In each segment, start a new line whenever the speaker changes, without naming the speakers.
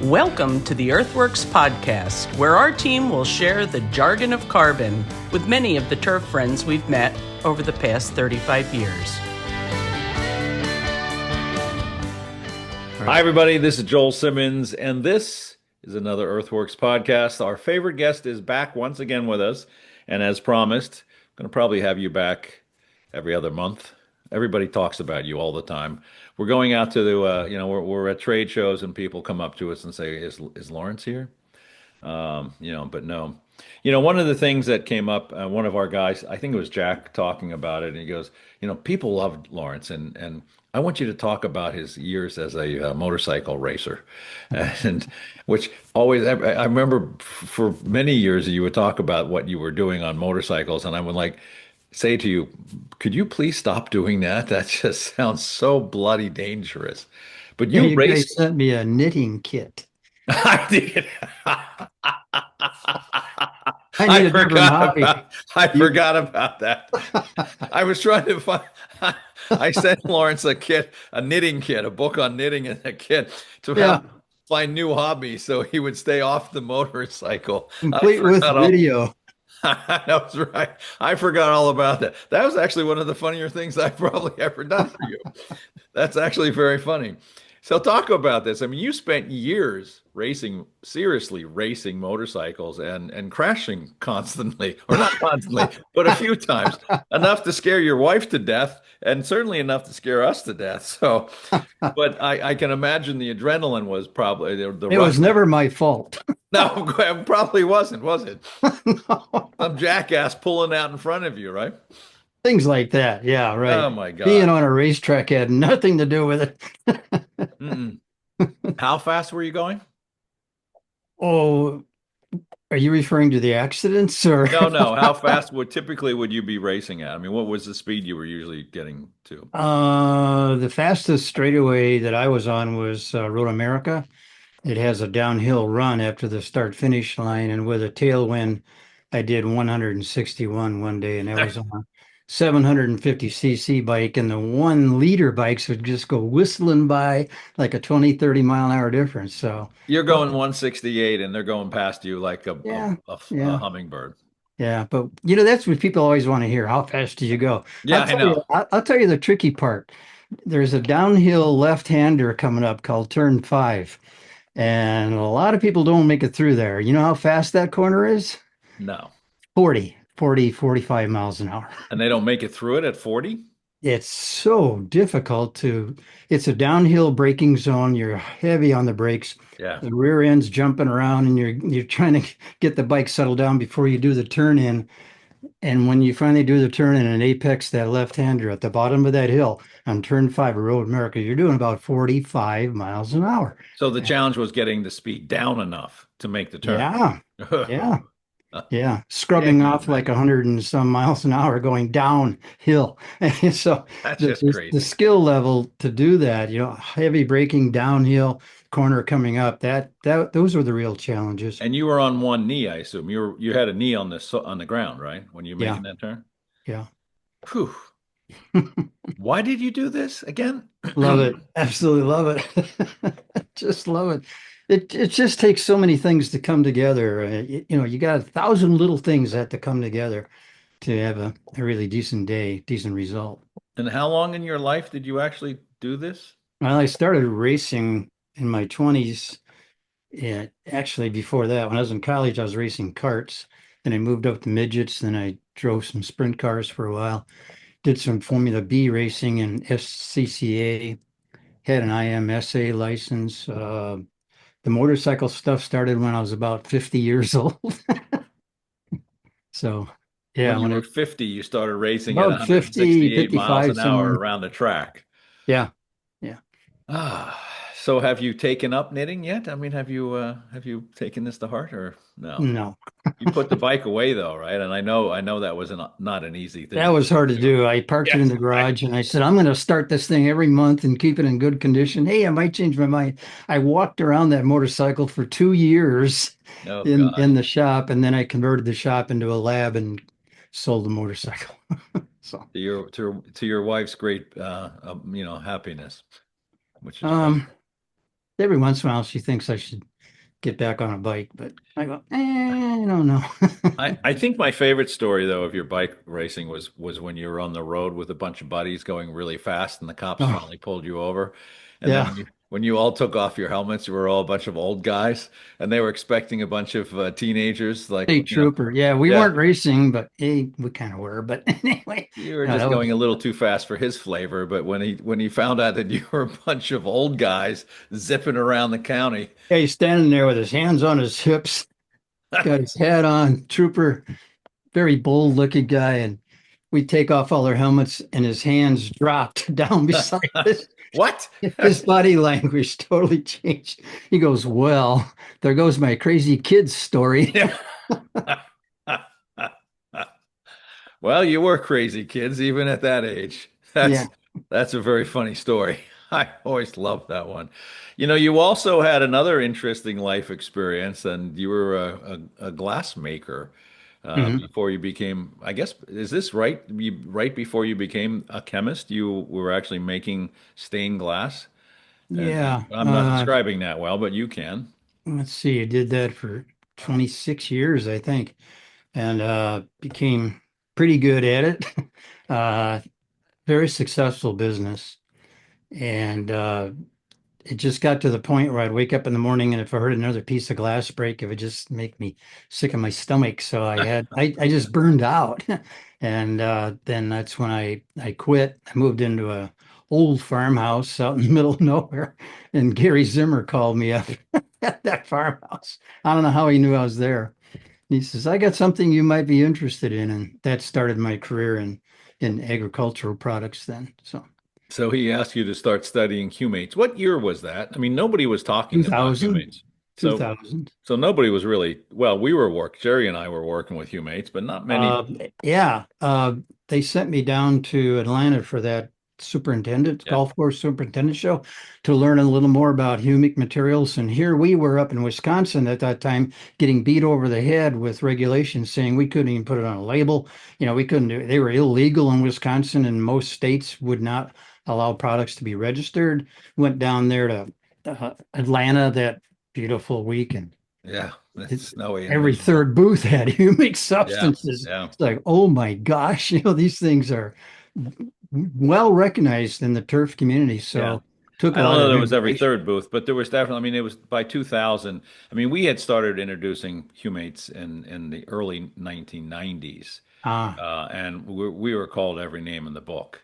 Welcome to the EarthWorks podcast, where our team will share the jargon of carbon with many of the turf friends we've met over the past 35 years.
Hi, everybody. This is Joel Simmons, and this is another EarthWorks podcast. Our favorite guest is back once again with us, and as promised, I'm going to probably have you back every other month. Everybody talks about you all the time. We're going out to the, we're at trade shows, and people come up to us and say, "Is Lawrence here?" But no. One of the things that came up, one of our guys, I think it was Jack, talking about it, and he goes, people loved Lawrence, and I want you to talk about his years as a motorcycle racer, and which always, I remember for many years you would talk about what you were doing on motorcycles, and I would say to you, could you please stop doing that? That just sounds so bloody dangerous. But
Yeah,
you
you
race.
guys sent me a knitting kit.
I did.
I need a different hobby.
I forgot about that. I was trying to find. I sent Lawrence a kit, a knitting kit, a book on knitting, and a kit to
Yeah,
help find new hobbies so he would stay off the motorcycle. I
complete with
forgot all.
video.
That was right. I forgot all about that. That was actually one of the funnier things I've probably ever done for you. That's actually very funny. So talk about this. I mean, you spent years racing, seriously racing motorcycles and crashing constantly, or not constantly, but a few times, enough to scare your wife to death, and certainly enough to scare us to death. So, but I can imagine the adrenaline was probably the
It
rush.
was never my fault.
No, it probably wasn't, was it?
No.
Some jackass pulling out in front of you, right?
Things like that. Yeah, right.
Oh my
Being
God.
on a racetrack had nothing to do with it.
Mm-mm. How fast were you going?
Oh, are you referring to the accidents or?
No, no. How fast would you be racing at? I mean, what was the speed you were usually getting to?
The fastest straightaway that I was on was Road America. It has a downhill run after the start finish line, and with a tailwind, I did 161 one day, and that was on a 750cc bike, and the 1 liter bikes would just go whistling by like a 20, 30 mile an hour difference. So,
You're going 168 and they're going past you like
yeah,
a
yeah,
hummingbird.
yeah. But that's what people always want to hear. How fast do you go?
Yeah, I know.
I'll tell you the tricky part. There's a downhill left-hander coming up called turn 5. And a lot of people don't make it through there. You know how fast that corner is?
No.
45 miles an hour.
And they don't make it through it at 40?
It's so difficult it's a downhill braking zone. You're heavy on the brakes.
Yeah.
The rear end's jumping around and you're trying to get the bike settled down before you do the turn in. And when you finally do the turn in and apex that left-hander at the bottom of that hill on turn 5 of Road America, you're doing about 45 miles an hour.
So the challenge was getting the speed down enough to make the turn.
Yeah. Yeah. Yeah,
Yeah,
scrubbing off like 100 and some miles an hour going downhill. And so
that's
the,
just
the,
crazy.
the skill level to do that, heavy braking downhill, corner coming up, those were the real challenges.
And you were on one knee, I assume. You had a knee on the ground, right? When you were
Yeah,
making that turn?
yeah.
Whew. Why did you do this again?
Love it. Absolutely love it. Just love it. It just takes so many things to come together. You got 1,000 little things that have to come together to have a really decent day, decent result.
And how long in your life did you actually do this?
Well, I started racing in my 20s. Yeah, actually, before that, when I was in college, I was racing karts. Then I moved up to midgets. Then I drove some sprint cars for a while. Did some Formula B racing and SCCA. Had an IMSA license. The motorcycle stuff started when I was about 50 years old. So, yeah,
When you
when I
were 50, you started racing at
about 50,
168 miles
55,
an hour
somewhere.
around the track.
Yeah, yeah.
So have you taken up knitting yet? I mean, have you taken this to heart or no?
No,
You put the bike away though, right? And I know that was not an easy
that
thing.
was hard to do. I parked it in
Yes.
the garage and I said, I'm going to start this thing every month and keep it in good condition. Hey, I might change my mind. I walked around that motorcycle for 2 years
Oh
in
gosh.
the shop, and then I converted the shop into a lab and sold the motorcycle. So,
To your wife's great happiness, which is
um, every once in a while she thinks I should get back on a bike, but I go, I don't know.
I think my favorite story though of your bike racing was when you were on the road with a bunch of buddies going really fast and the cops
Oh,
finally pulled you over. And then
yeah.
when you all took off your helmets, you were all a bunch of old guys and they were expecting a bunch of teenagers like,
State trooper. Yeah, we
yeah,
weren't racing, but we kind of were. But anyway,
you were
no,
just
that
going
was
a little too fast for his flavor. But when he found out that you were a bunch of old guys zipping around the county,
yeah, he's standing there with his hands on his hips, got his hat on, trooper, very bold looking guy, and we take off all our helmets and his hands dropped down beside this.
what?
His body language totally changed. He goes, well, there goes my crazy kids story.
Yeah. Well, you were crazy kids, even at that age.
Yeah.
That's a very funny story. I always loved that one. You also had another interesting life experience, and you were a glass maker
Mhm.
before you became, I guess, is this right? Right before you became a chemist, you were actually making stained glass. And
Yeah.
I'm not describing that well, but you can.
Let's see. I did that for 26 years, I think, and became pretty good at it. Uh, very successful business. And it just got to the point where I'd wake up in the morning and if I heard another piece of glass break, it would just make me sick in my stomach. So I just burned out. And then that's when I quit. I moved into a old farmhouse out in the middle of nowhere. And Gary Zimmer called me up at that farmhouse. I don't know how he knew I was there. He says, I got something you might be interested in. And that started my career in agricultural products then. So
So he asked you to start studying humates. What year was that? I mean, nobody was talking about
2000,
humates. So
2000.
so nobody was really, well, Jerry and I were working with humates, but not many.
Uh, yeah, they sent me down to Atlanta for that superintendent,
Yeah.
golf course superintendent show to learn a little more about humic materials. And here we were up in Wisconsin at that time getting beat over the head with regulations saying we couldn't even put it on a label. We couldn't do, they were illegal in Wisconsin and most states would not allow products to be registered. Went down there to Atlanta that beautiful week and
Yeah. It's
it,
snowy and
every
miserable.
third booth had humic
Yeah.
substances.
Yeah.
It's like, oh my gosh, these things are well recognized in the turf community.
Yeah.
So took
I
a
don't
lot
know
of
that it was every
information.
third booth, but there was definitely, I mean, it was by 2000. I mean, we had started introducing humates in the early 1990s.
Ah,
And we were called every name in the book.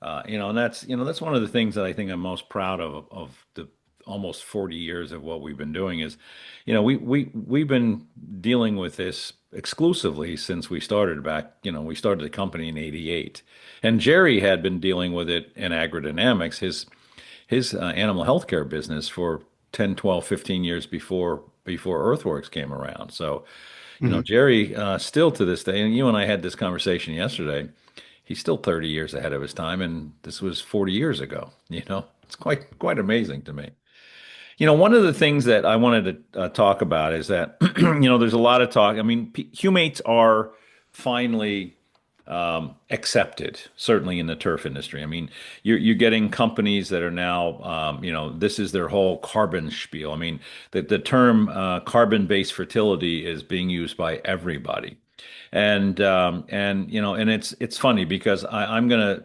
And that's one of the things that I think I'm most proud of the almost 40 years of what we've been doing is, we've been dealing with this exclusively since we started back, we started the company in 88. And Jerry had been dealing with it in agrodynamics, his animal healthcare business for 10, 12, 15 years before EarthWorks came around. So,
mhm.
Jerry, still to this day, and you and I had this conversation yesterday, he's still 30 years ahead of his time, and this was 40 years ago. It's quite amazing to me. One of the things that I wanted to talk about is that, there's a lot of talk. I mean, humates are finally accepted, certainly in the turf industry. I mean, you're getting companies that are now, this is their whole carbon spiel. I mean, the term carbon-based fertility is being used by everybody. And it's funny because I'm gonna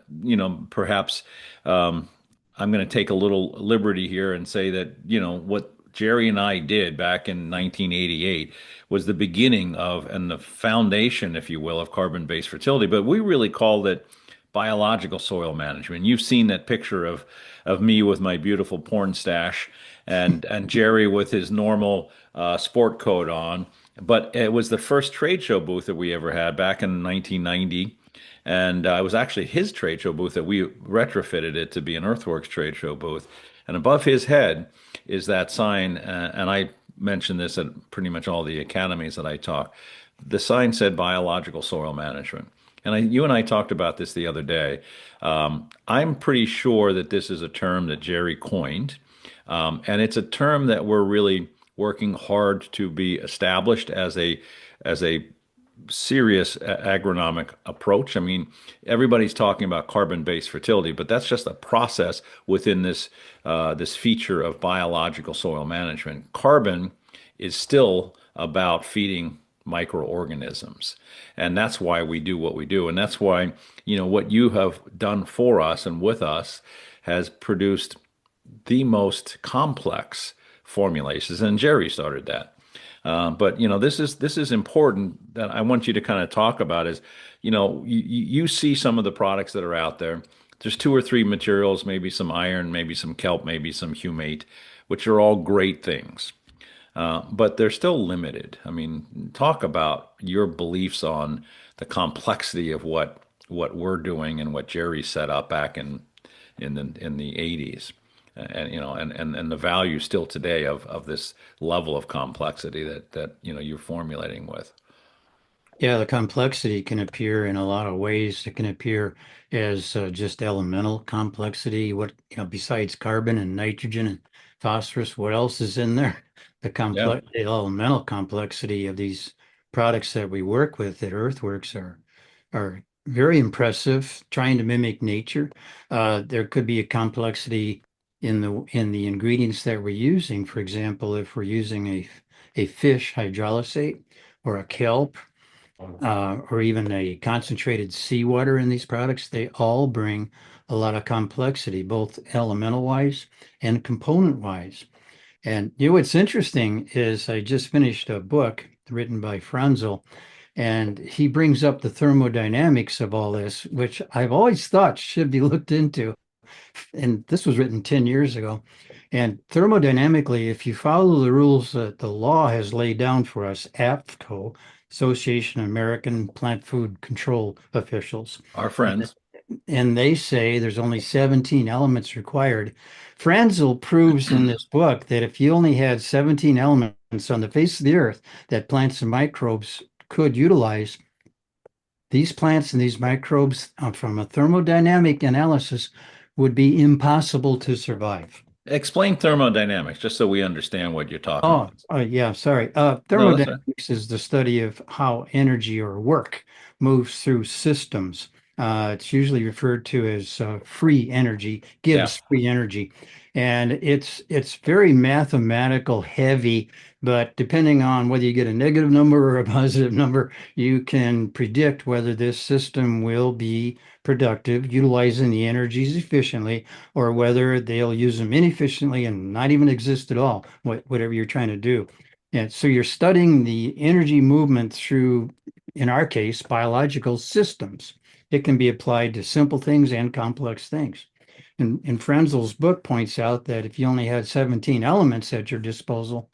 perhaps I'm gonna take a little liberty here and say that what Jerry and I did back in 1988 was the beginning of and the foundation, if you will, of carbon-based fertility. But we really called it biological soil management. You've seen that picture of me with my beautiful porn stash and Jerry with his normal sport coat on. But it was the first trade show booth that we ever had back in 1990. And it was actually his trade show booth that we retrofitted it to be an EarthWorks trade show booth. And above his head is that sign. And I mentioned this at pretty much all the academies that I talk. The sign said biological soil management. And you and I talked about this the other day. I'm pretty sure that this is a term that Jerry coined. And it's a term that we're really working hard to be established as a serious agronomic approach. I mean, everybody's talking about carbon-based fertility, but that's just a process within this feature of biological soil management. Carbon is still about feeding microorganisms, and that's why we do what we do, and that's why, what you have done for us and with us has produced the most complex formulations, and Jerry started that. But this is important that I want you to kind of talk about is, you see some of the products that are out there. There's two or three materials, maybe some iron, maybe some kelp, maybe some humate, which are all great things. But they're still limited. I mean, talk about your beliefs on the complexity of what we're doing and what Jerry set up back in the 80s, and and the value still today of this level of complexity that you're formulating with.
Yeah, the complexity can appear in a lot of ways. It can appear as just elemental complexity. What, besides carbon and nitrogen and phosphorus, what else is in there?
Yeah.
The elemental complexity of these products that we work with at EarthWorks are very impressive, trying to mimic nature. There could be a complexity in the ingredients that we're using. For example, if we're using a fish hydrolysate or a kelp or even a concentrated seawater in these products, they all bring a lot of complexity, both elemental wise and component wise. And what's interesting is I just finished a book written by Franzel, and he brings up the thermodynamics of all this, which I've always thought should be looked into. And this was written 10 years ago. And thermodynamically, if you follow the rules that the law has laid down for us, APFCO, Association of American Plant Food Control Officials,
Our
and,
friends.
and they say there's only 17 elements required. Franzel proves in this book that if you only had 17 elements on the face of the earth that plants and microbes could utilize, these plants and these microbes, from a thermodynamic analysis, would be impossible to survive.
Explain thermodynamics, just so we understand what you're talking
Oh,
about.
yeah, sorry.
No, that's it.
Thermodynamics is the study of how energy or work moves through systems. It's usually referred to as free energy,
Yeah.
gives free energy. And it's very mathematical heavy, but depending on whether you get a negative number or a positive number, you can predict whether this system will be productive, utilizing the energies efficiently, or whether they'll use them inefficiently and not even exist at all, whatever you're trying to do. And so you're studying the energy movement through, in our case, biological systems. It can be applied to simple things and complex things. And Frenzel's book points out that if you only had 17 elements at your disposal,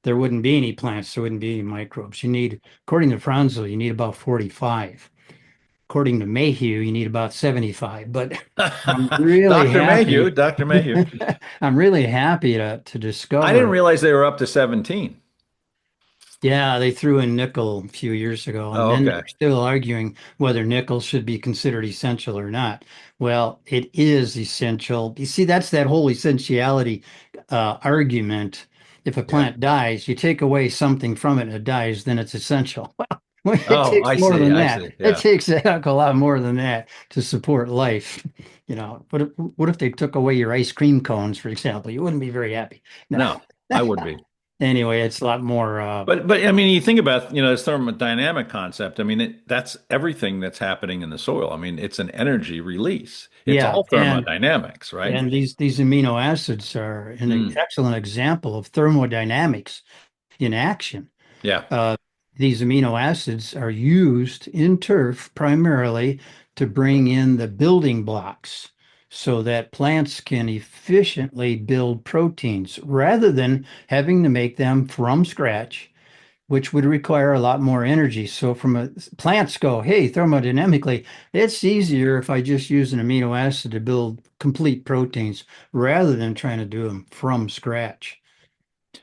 there wouldn't be any plants, there wouldn't be any microbes. According to Frenzel, you need about 45. According to Mayhew, you need about 75. But I'm really
Dr. Mayhew,
happy.
Dr. Mayhew.
I'm really happy to
I didn't
discover.
realize they were up to 17.
Yeah, they threw in nickel a few years ago, and
Oh,
then
okay.
they're still arguing whether nickel should be considered essential or not. Well, it is essential. You see, that's that whole essentiality argument. If a
Yeah.
plant dies, you take away something from it and it dies, then it's essential. Well, it
Oh,
takes
I
more
see.
than
I
that.
see.
It
Yeah.
takes a heck of a lot more than that to support life. What if they took away your ice cream cones, for example? You wouldn't be very happy. No.
No, I would be.
Anyway, it's a lot more.
But I mean, you think about, this thermodynamic concept. I mean, that's everything that's happening in the soil. I mean, it's an energy release. It's
Yeah,
all thermodynamics, right?
and these amino acids are an
Mm,
excellent example of thermodynamics in action.
yeah.
Uh, these amino acids are used in turf primarily to bring in the building blocks so that plants can efficiently build proteins rather than having to make them from scratch, which would require a lot more energy. So plants go, hey, thermodynamically, it's easier if I just use an amino acid to build complete proteins rather than trying to do them from scratch.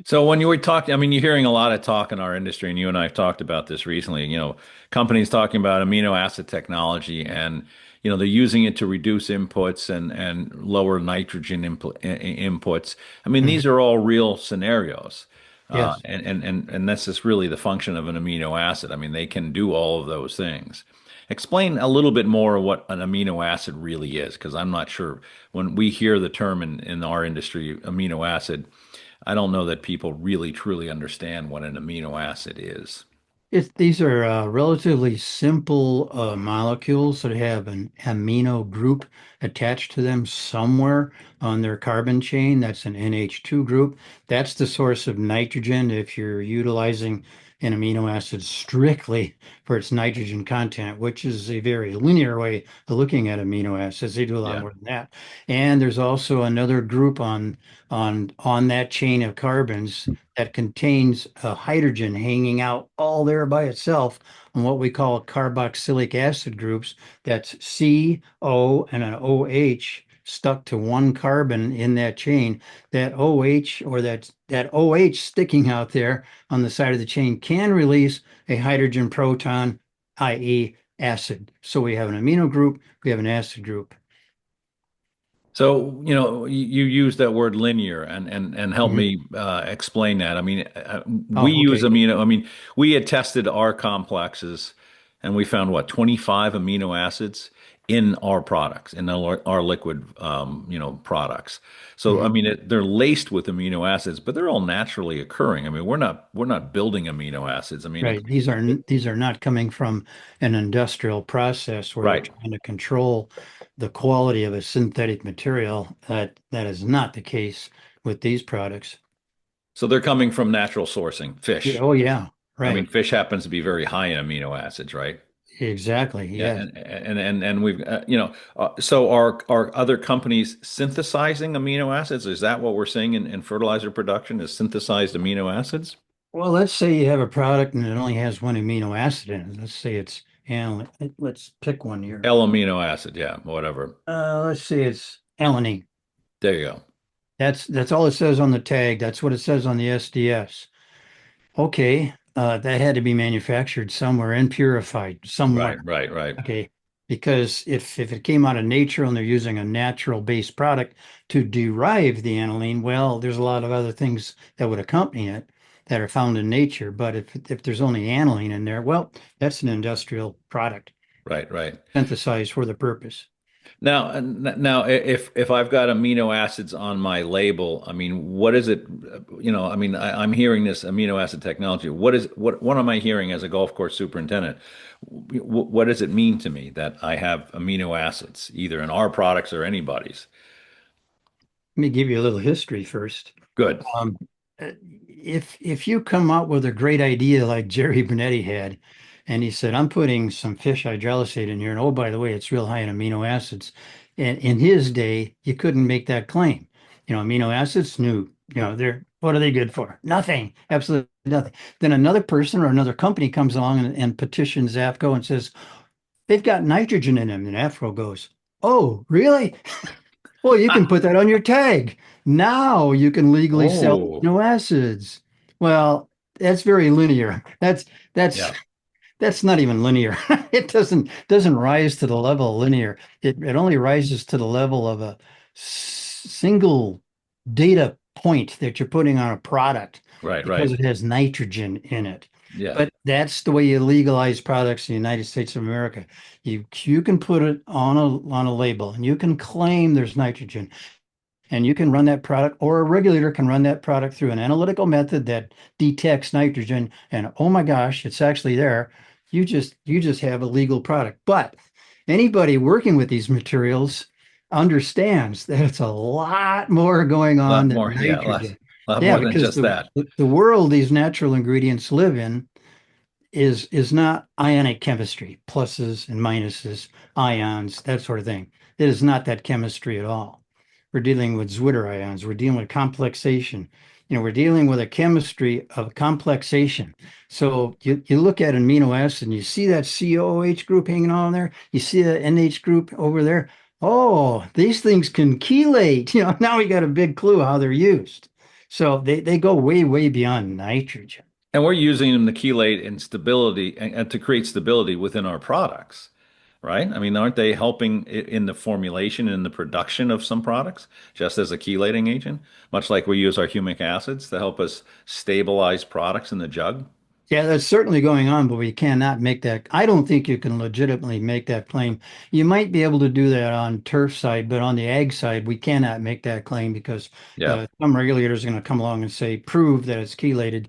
So when you were talking, I mean, you're hearing a lot of talk in our industry, and you and I have talked about this recently. Companies talking about amino acid technology, and they're using it to reduce inputs and lower nitrogen inputs. I mean,
Mhm.
these are all real scenarios.
Yes.
And that's just really the function of an amino acid. I mean, they can do all of those things. Explain a little bit more what an amino acid really is, because I'm not sure when we hear the term in our industry, amino acid, I don't know that people really truly understand what an amino acid is.
These are relatively simple molecules that have an amino group attached to them somewhere on their carbon chain. That's an NH2 group. That's the source of nitrogen if you're utilizing an amino acid strictly for its nitrogen content, which is a very linear way of looking at amino acids. They do a lot
Yeah.
more than that. And there's also another group on that chain of carbons that contains a hydrogen hanging out all there by itself on what we call carboxylic acid groups. That's C, O, and an OH stuck to one carbon in that chain. That OH or that OH sticking out there on the side of the chain can release a hydrogen proton, i.e. acid. So we have an amino group, we have an acid group.
So, you use that word linear and help
Mhm.
me explain that. I mean, we
Oh,
use
okay.
amino. I mean, we had tested our complexes and we found what, 25 amino acids in our products, in our liquid, products. So, I
Mhm.
mean, they're laced with amino acids, but they're all naturally occurring. I mean, we're not building amino acids. I mean,
Right. These are not coming from an industrial process where they're
right.
trying to control the quality of a synthetic material. That is not the case with these products.
So they're coming from natural sourcing,
Yeah,
fish.
oh yeah,
I mean,
right.
fish happens to be very high in amino acids, right?
Exactly.
Yeah,
Yes.
and we've so are other companies synthesizing amino acids? Is that what we're seeing in fertilizer production? Is synthesized amino acids?
Well, let's say you have a product and it only has one amino acid in it. Let's say it's and let's pick one here.
L-amino acid, yeah, whatever.
Let's say it's alanine.
There you go.
That's all it says on the tag. That's what it says on the SDS. Okay, that had to be manufactured somewhere and purified
Right,
somewhere.
right, right,
Okay, because if it came out of nature and they're using a natural based product to derive the aniline, well, there's a lot of other things that would accompany it that are found in nature. But if there's only aniline in there, well, that's an industrial product
right, right.
synthesized for the purpose.
Now, if I've got amino acids on my label, I mean, what is it? I mean, I'm hearing this amino acid technology. What am I hearing as a golf course superintendent? What does it mean to me that I have amino acids, either in our products or anybody's?
Let me give you a little history first.
Good.
Um, if you come up with a great idea like Jerry Brunetti had, and he said, "I'm putting some fish hydrolysate in here, and oh, by the way, it's real high in amino acids," and in his day, you couldn't make that claim. Amino acids, new. They're what are they good for? Nothing, absolutely nothing. Then another person or another company comes along and petitions AFCO and says they've got nitrogen in them, and AFCO goes, "Oh, really? Well, you can put that on your tag. Now you can legally sell
Oh,
amino acids." Well, that's very linear. That's
yeah.
that's not even linear. It doesn't rise to the level of linear. It only rises to the level of a single data point that you're putting on a product
Right,
because
right.
it has nitrogen in it.
Yeah.
But that's the way you legalize products in the United States of America. You can put it on a label and you can claim there's nitrogen and you can run that product, or a regulator can run that product through an analytical method that detects nitrogen, and oh my gosh, it's actually there. You just have a legal product. But anybody working with these materials understands that it's a lot more going
A lot
on than
more. Yeah,
nitrogen.
a lot
Yeah,
more than
because
just
the
that.
the world these natural ingredients live in is not ionic chemistry, pluses and minuses, ions, that sort of thing. It is not that chemistry at all. We're dealing with Zwitter ions. We're dealing with complexation. We're dealing with a chemistry of complexation. So you look at an amino acid and you see that COOH group hanging on there. You see the NH group over there. Oh, these things can chelate. Now we got a big clue how they're used. So they go way, way beyond nitrogen.
And we're using them to chelate and stability and to create stability within our products. right? I mean, aren't they helping in the formulation and the production of some products just as a chelating agent, much like we use our humic acids to help us stabilize products in the jug?
Yeah, that's certainly going on, but we cannot make that. I don't think you can legitimately make that claim. You might be able to do that on turf side, but on the ag side, we cannot make that claim because
Yeah.
some regulators are going to come along and say, prove that it's chelated.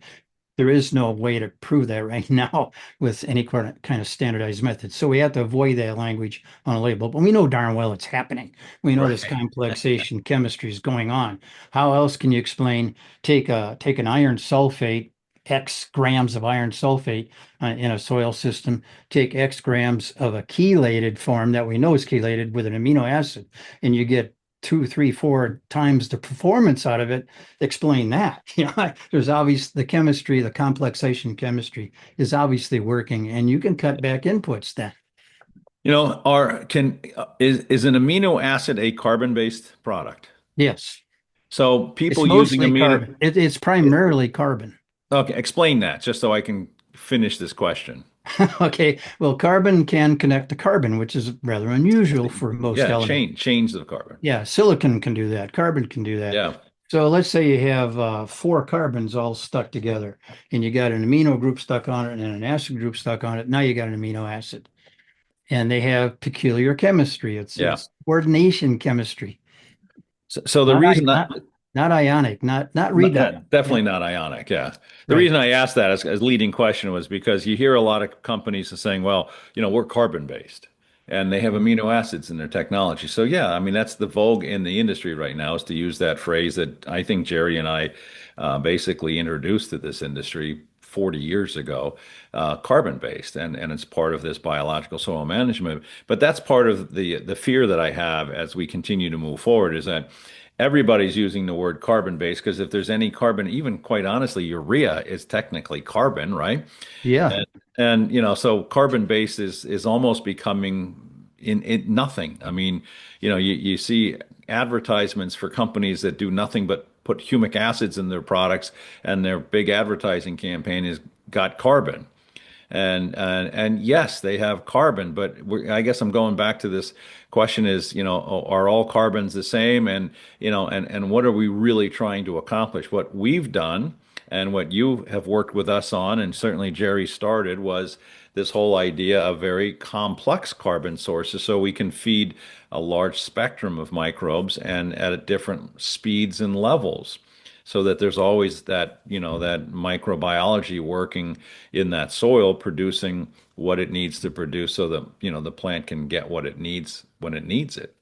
There is no way to prove that right now with any kind of standardized method. So we have to avoid that language on a label. But we know darn well it's happening. We know this
Right.
complexation chemistry is going on. How else can you explain take an iron sulfate, X grams of iron sulfate in a soil system, take X grams of a chelated form that we know is chelated with an amino acid, and you get two, three, four times the performance out of it. Explain that. There's obvious the chemistry, the complexation chemistry is obviously working, and you can cut back inputs then.
Is an amino acid a carbon-based product?
Yes,
So
it's
people using
mostly
amino,
carbon. It's primarily carbon.
okay, explain that just so I can finish this question.
Okay, well, carbon can connect to carbon, which is rather unusual for most
Yeah,
elements.
change the carbon.
Yeah, silicon can do that. Carbon can do that.
Yeah,
So let's say you have four carbons all stuck together, and you got an amino group stuck on it and an acid group stuck on it. Now you got an amino acid, and they have peculiar chemistry.
yeah.
It's coordination chemistry,
So the
not
reason that
not ionic, not read that.
yeah,
Yeah,
definitely not ionic. Yeah. The
right.
reason I asked that as leading question was because you hear a lot of companies saying, well, we're carbon based and they have amino acids in their technology. So yeah, I mean, that's the vogue in the industry right now is to use that phrase that I think Jerry and I basically introduced to this industry 40 years ago, carbon based, and it's part of this biological soil management. But that's part of the fear that I have as we continue to move forward is that everybody's using the word carbon based because if there's any carbon, even quite honestly, urea is technically carbon, right?
Yeah,
And so carbon based is almost becoming in nothing. I mean, you see advertisements for companies that do nothing but put humic acids in their products, and their big advertising campaign is got carbon. And yes, they have carbon, but I guess I'm going back to this question is, are all carbons the same? And what are we really trying to accomplish? What we've done and what you have worked with us on, and certainly Jerry started, was this whole idea of very complex carbon sources so we can feed a large spectrum of microbes and at different speeds and levels so that there's always that microbiology working in that soil producing what it needs to produce so that the plant can get what it needs when it needs it.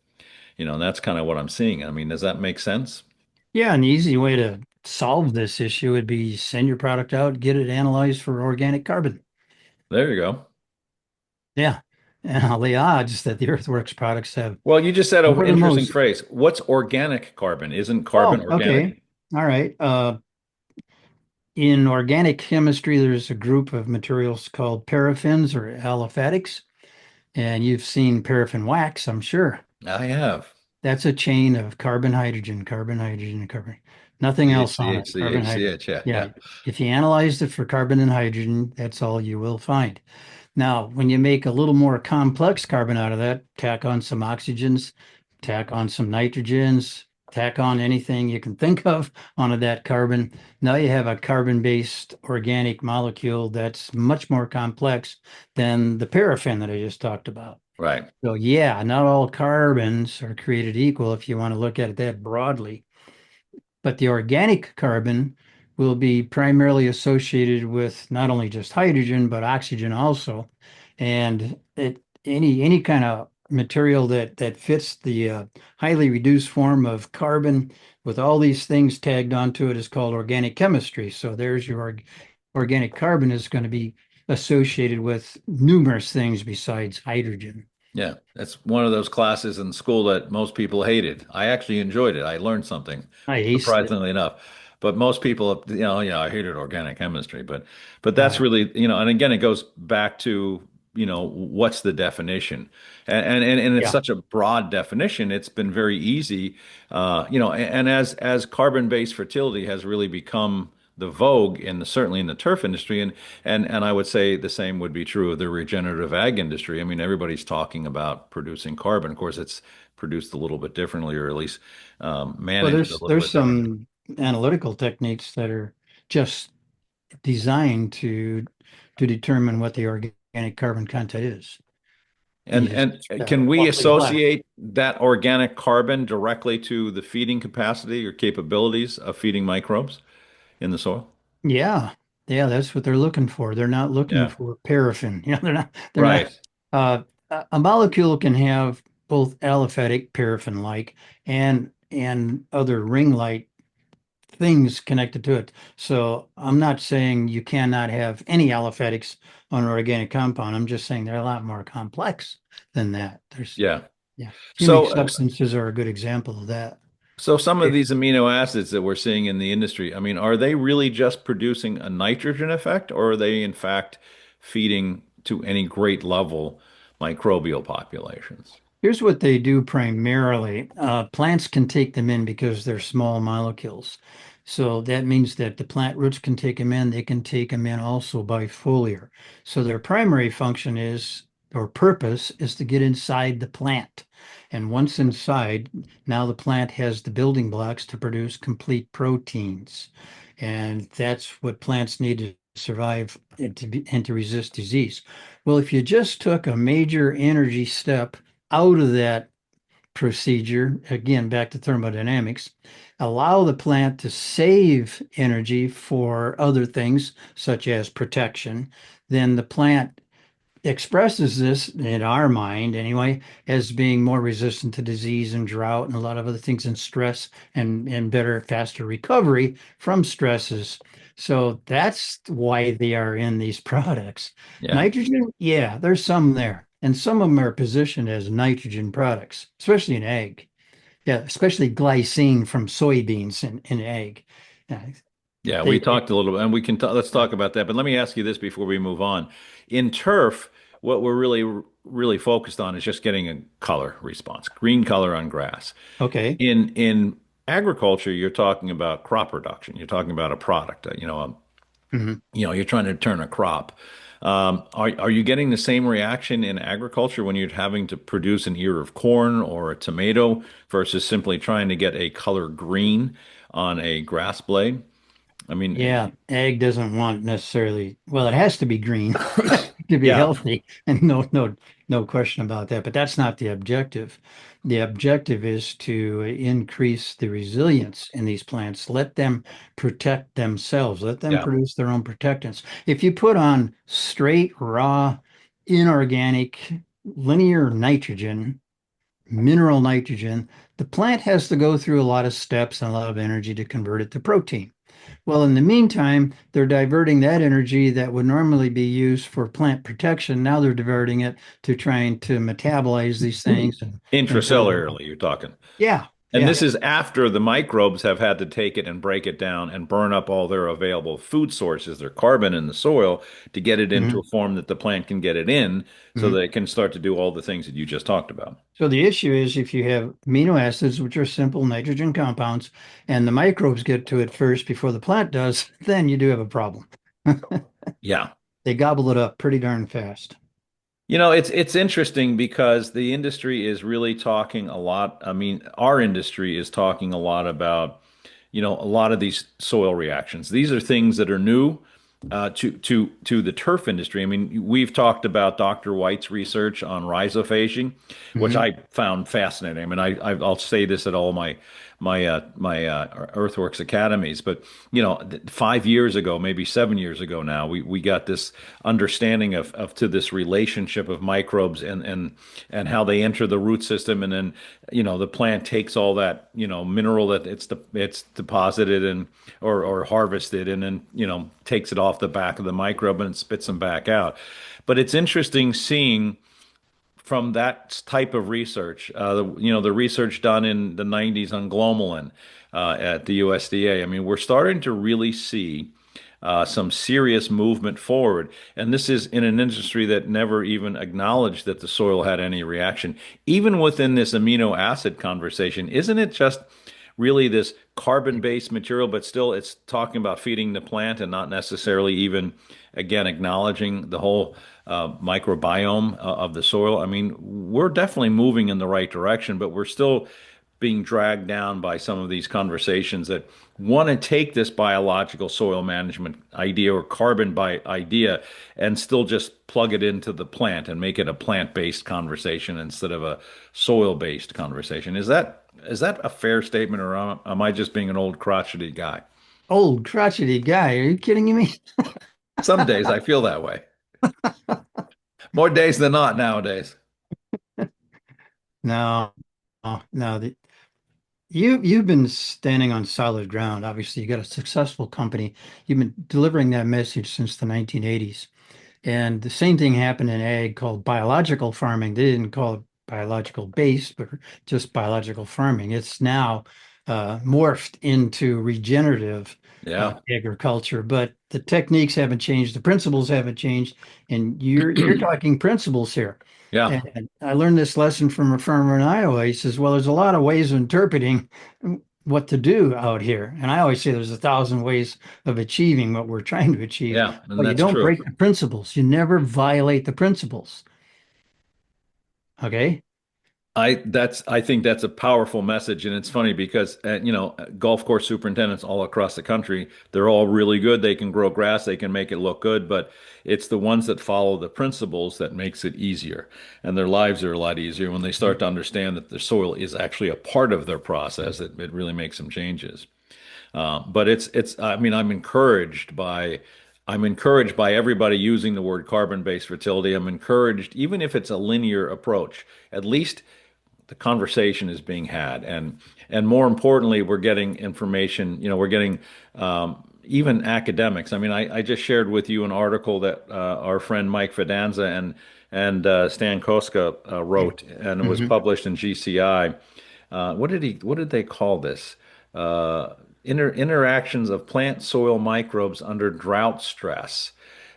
And that's kind of what I'm seeing. I mean, does that make sense?
yeah. An easy way to solve this issue would be send your product out, get it analyzed for organic carbon.
There you go.
Yeah, and all the odds that the EarthWorks products have
Well, you just said an
more than
interesting
most.
phrase. What's organic carbon? Isn't carbon
Oh, okay.
organic?
All right. In organic chemistry, there's a group of materials called paraffins or aliphatics, and you've seen paraffin wax, I'm sure.
I have.
That's a chain of carbon, hydrogen, carbon, hydrogen, and carbon. Nothing else on it.
CH,
Carbon,
CH,
hydrogen.
CH. Yeah,
Yeah.
yeah.
If you analyzed it for carbon and hydrogen, that's all you will find. Now, when you make a little more complex carbon out of that, tack on some oxygens, tack on some nitrogens, tack on anything you can think of onto that carbon. Now you have a carbon-based organic molecule that's much more complex than the paraffin that I just talked about.
Right.
So yeah, not all carbons are created equal if you want to look at it that broadly. But the organic carbon will be primarily associated with not only just hydrogen, but oxygen also. And any kind of material that fits the highly reduced form of carbon with all these things tagged onto it is called organic chemistry. So there's your organic carbon is going to be associated with numerous things besides hydrogen.
Yeah, that's one of those classes in school that most people hated. I actually enjoyed it. I learned something,
I aced it.
surprisingly enough. But most people, I hated organic chemistry. But that's
Uh,
really, and again, it goes back to, what's the definition? And it's
yeah.
such a broad definition. It's been very easy, and as carbon-based fertility has really become the vogue certainly in the turf industry, and I would say the same would be true of the regenerative ag industry. I mean, everybody's talking about producing carbon. Of course, it's produced a little bit differently, or at least
Well,
managed a
there's
little
there's
bit differently.
some analytical techniques that are just designed to determine what the organic carbon content is. And you
And
just
can we
plug and play.
associate that organic carbon directly to the feeding capacity or capabilities of feeding microbes in the soil?
Yeah, yeah, that's what they're looking for. They're not looking
Yeah.
for paraffin. They're not.
Right.
A molecule can have both aliphatic, paraffin-like, and other ring-like things connected to it. So I'm not saying you cannot have any aliphatics on an organic compound. I'm just saying they're a lot more complex than that.
Yeah.
Yeah, humic
So,
substances are a good example of that.
so some of these amino acids that we're seeing in the industry, I mean, are they really just producing a nitrogen effect, or are they in fact feeding to any great level microbial populations?
Here's what they do primarily. Plants can take them in because they're small molecules. So that means that the plant roots can take them in. They can take them in also by foliar. So their primary function is, or purpose, is to get inside the plant. And once inside, now the plant has the building blocks to produce complete proteins. And that's what plants need to survive and to resist disease. Well, if you just took a major energy step out of that procedure, again, back to thermodynamics, allow the plant to save energy for other things, such as protection, then the plant expresses this in our mind anyway as being more resistant to disease and drought and a lot of other things and stress and better, faster recovery from stresses. So that's why they are in these products.
Yeah.
Nitrogen, yeah, there's some there. And some of them are positioned as nitrogen products, especially in egg. Yeah, especially glycine from soybeans in egg. Yeah,
Yeah, we
they,
talked a little bit, and we can let's talk about that. But let me ask you this before we move on. In turf, what we're really focused on is just getting a color response, green color on grass.
okay.
In agriculture, you're talking about crop production. You're talking about a product.
Mhm.
You're trying to turn a crop. Are you getting the same reaction in agriculture when you're having to produce an ear of corn or a tomato versus simply trying to get a color green on a grass blade? I
Yeah,
mean,
egg doesn't want necessarily, well, it has to be green to be
yeah,
healthy. And no question about that. But that's not the objective. The objective is to increase the resilience in these plants. Let them protect themselves. Let them
yeah,
produce their own protectants. If you put on straight, raw, inorganic, linear nitrogen, mineral nitrogen, the plant has to go through a lot of steps and a lot of energy to convert it to protein. Well, in the meantime, they're diverting that energy that would normally be used for plant protection. Now they're diverting it to trying to metabolize these things and build them up.
intracellularly, you're talking.
Yeah,
And
yeah.
this is after the microbes have had to take it and break it down and burn up all their available food sources, their carbon in the soil, to get it into
Mhm,
a form that the plant can get it in so
mhm.
that it can start to do all the things that you just talked about.
So the issue is if you have amino acids, which are simple nitrogen compounds, and the microbes get to it first before the plant does, then you do have a problem.
Yeah.
They gobble it up pretty darn fast.
It's interesting because the industry is really talking a lot. I mean, our industry is talking a lot about, a lot of these soil reactions. These are things that are new to the turf industry. I mean, we've talked about Dr. White's research on rhizophagy, which
Mhm.
I found fascinating. I mean, I'll say this at all my EarthWorks academies, but 5 years ago, maybe 7 years ago now, we got this understanding of to this relationship of microbes and how they enter the root system, and then the plant takes all that mineral that it's deposited and or harvested, and then takes it off the back of the microbe and spits them back out. But it's interesting seeing from that type of research, the research done in the 90s on glomalin at the USDA. I mean, we're starting to really see some serious movement forward. And this is in an industry that never even acknowledged that the soil had any reaction. Even within this amino acid conversation, isn't it just really this carbon-based material, but still it's talking about feeding the plant and not necessarily even, again, acknowledging the whole microbiome of the soil. I mean, we're definitely moving in the right direction, but we're still being dragged down by some of these conversations that want to take this biological soil management idea or carbon by idea and still just plug it into the plant and make it a plant-based conversation instead of a soil-based conversation. Is that a fair statement, or am I just being an old crotchety guy?
Old crotchety guy. Are you kidding me?
Some days I feel that way. More days than not nowadays.
No, no. You've been standing on solid ground. Obviously, you got a successful company. You've been delivering that message since the 1980s. And the same thing happened in ag called biological farming. They didn't call it biological based, but just biological farming. It's now morphed into regenerative
Yeah.
agriculture, but the techniques haven't changed, the principles haven't changed, and you're talking principles here.
Yeah.
And I learned this lesson from a farmer in Iowa. He says, "Well, there's a lot of ways of interpreting what to do out here." And I always say there's 1,000 ways of achieving what we're trying to achieve.
Yeah. And
But you
that's
don't
true.
break the principles. You never violate the principles. Okay?
I think that's a powerful message, and it's funny because golf course superintendents all across the country, they're all really good. They can grow grass, they can make it look good, but it's the ones that follow the principles that makes it easier, and their lives are a lot easier when they start to understand that the soil is actually a part of their process. It really makes some changes. But it's I mean I'm encouraged by everybody using the word carbon-based fertility. I'm encouraged, even if it's a linear approach, at least the conversation is being had, and more importantly, we're getting information. We're getting even academics. I mean, I just shared with you an article that our friend Mike Fidanza and Stan Koska wrote, and it was
Hmm.
published in GCI. What did they call this? Interactions of plant soil microbes under drought stress.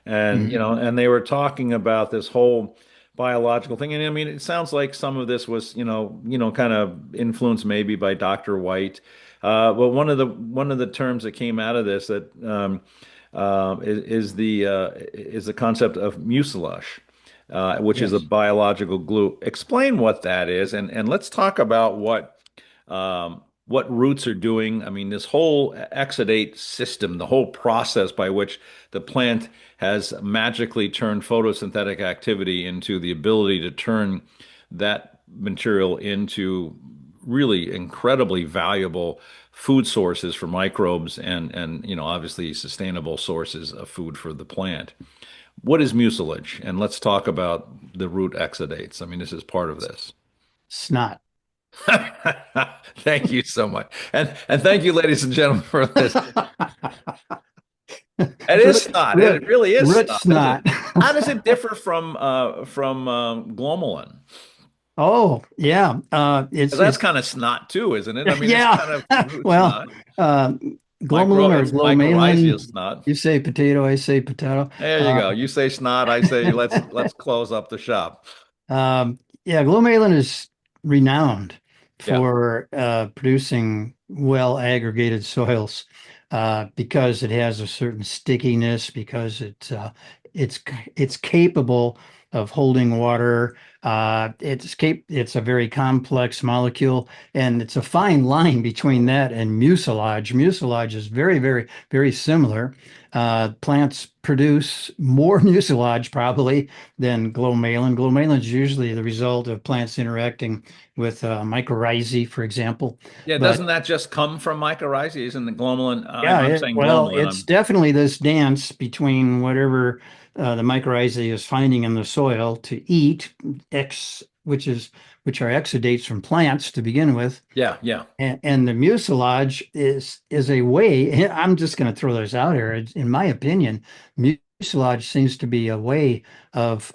And
Hmm.
and they were talking about this whole biological thing. And I mean, it sounds like some of this was, kind of influenced maybe by Dr. White. But one of the terms that came out of this that is the concept of mucilage, which is a
Yes.
biological glue. Explain what that is, and let's talk about what roots are doing. I mean, this whole exudate system, the whole process by which the plant has magically turned photosynthetic activity into the ability to turn that material into really incredibly valuable food sources for microbes and obviously sustainable sources of food for the plant. What is mucilage? And let's talk about the root exudates. I mean, this is part of this.
Snot.
Thank you so much. And thank you, ladies and gentlemen, for this. It is
Root,
snot. It
root,
really is
root
snot, isn't it?
snot.
How does it differ from glomalin?
Oh, yeah.
Because that's kind of snot too, isn't it? I mean, it's
Yeah.
kind of root
Well,
snot.
uh, glomalin or
It's mycorrhizal
glomalin.
snot.
You say potato, I say potato.
There you
Uh,
go. You say snot, I say let's close up the shop.
yeah, glomalin is renowned
Yeah.
for producing well aggregated soils because it has a certain stickiness, because it's it's capable of holding water. It's a very complex molecule, and it's a fine line between that and mucilage. Mucilage is very, very, very similar. Plants produce more mucilage probably than glomalin. Glomalin is usually the result of plants interacting with mycorrhizae, for example.
Yeah,
But
doesn't that just come from mycorrhizae? Isn't the glomalin?
yeah,
I'm saying
well,
glomalin.
it's definitely this dance between whatever the mycorrhizae is finding in the soil to eat, which are exudates from plants to begin with,
Yeah, yeah.
and the mucilage is a way. I'm just going to throw this out here. In my opinion, mucilage seems to be a way of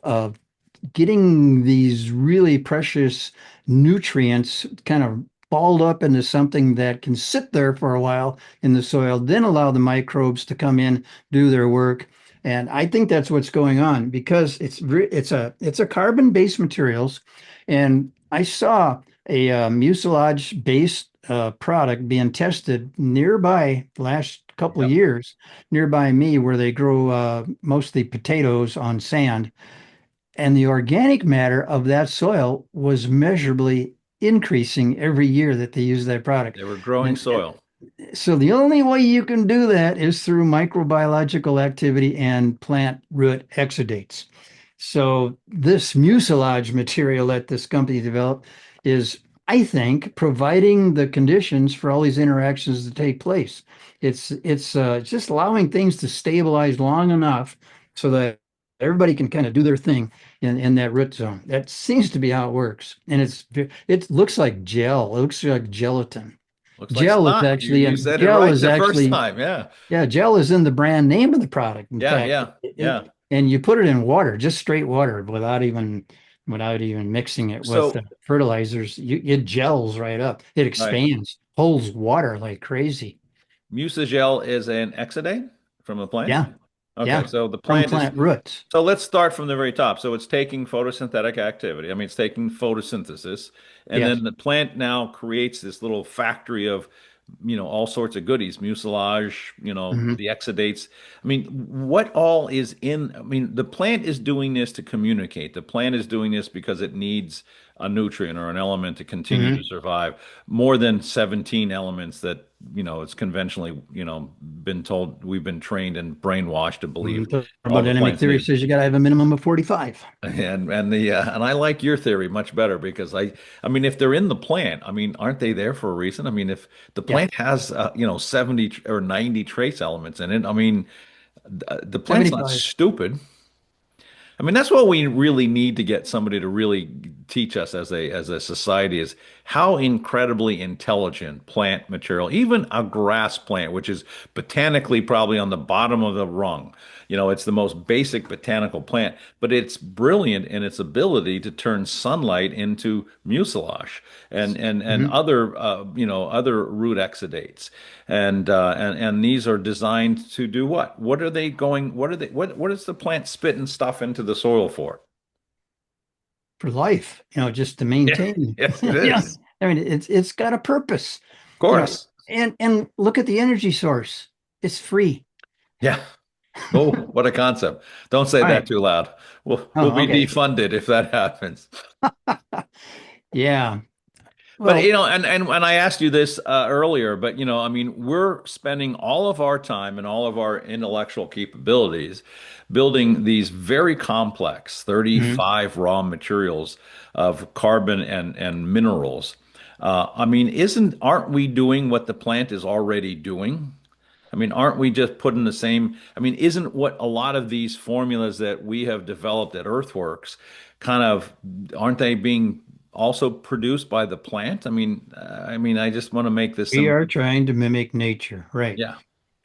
getting these really precious nutrients kind of balled up into something that can sit there for a while in the soil, then allow the microbes to come in, do their work. And I think that's what's going on because it's a carbon-based materials, and I saw a mucilage based product being tested nearby the last couple of
Yep.
years, nearby me, where they grow mostly potatoes on sand. And the organic matter of that soil was measurably increasing every year that they use that product.
They were growing
And
soil.
so the only way you can do that is through microbiological activity and plant root exudates. So this mucilage material that this company developed is, I think, providing the conditions for all these interactions to take place. It's just allowing things to stabilize long enough so that everybody can kind of do their thing in that root zone. That seems to be how it works. And it looks like gel. It looks like gelatin.
Looks like snot. You said it right the first time. Yeah.
Yeah, gel is in the brand name of the product. In
Yeah.
fact,
Yeah. Yeah.
and you put it in water, just straight water, without even mixing it with
So,
fertilizers. It gels right up. It
right.
expands, holds water like crazy.
Musagel is an exudate from a plant.
Yeah,
Okay,
yeah,
so the
from
plant is
plant roots.
so let's start from the very top. So it's taking photosynthetic activity. I mean, it's taking photosynthesis, and
Yes.
then the plant now creates this little factory of, all sorts of goodies, mucilage,
Hmm.
the exudates. I mean, what all is in? I mean, the plant is doing this to communicate. The plant is doing this because it needs a nutrient or an element to continue to
Hmm.
survive. More than 17 elements that, it's conventionally, been told, we've been trained and brainwashed to believe all the
Thermodynamic
plants
theory
need.
says you got to have a minimum of 45.
And I like your theory much better because I mean if they're in the plant, I mean aren't they there for a reason? I mean if the
Yeah,
plant has 70 or 90 trace elements in it, I mean the plant's not
75.
stupid. I mean, that's what we really need to get somebody to really teach us as a society is how incredibly intelligent plant material, even a grass plant, which is botanically probably on the bottom of the rung. It's the most basic botanical plant, but it's brilliant in its ability to turn sunlight into mucilage and
Mhm.
other root exudates. And these are designed to do what? What are they going? What is the plant spitting stuff into the soil for?
For life, just to
Yeah,
maintain.
yes, it
Yeah,
is.
I mean, it's got a purpose,
Of
you know,
course.
and look at the energy source. It's free.
Yeah. Oh, what a concept. Don't say
All
that
right.
too loud. We'll
Oh,
be
okay.
defunded if that happens.
Yeah.
But
Well,
and I asked you this earlier, but I mean, we're spending all of our time and all of our intellectual capabilities building these very complex
mhm.
35 raw materials of carbon and minerals. I mean, aren't we doing what the plant is already doing? I mean, aren't we just putting the same? I mean, isn't what a lot of these formulas that we have developed at EarthWorks kind of aren't they being also produced by the plant? I just want to make this
We
some.
are trying to mimic nature, right?
Yeah.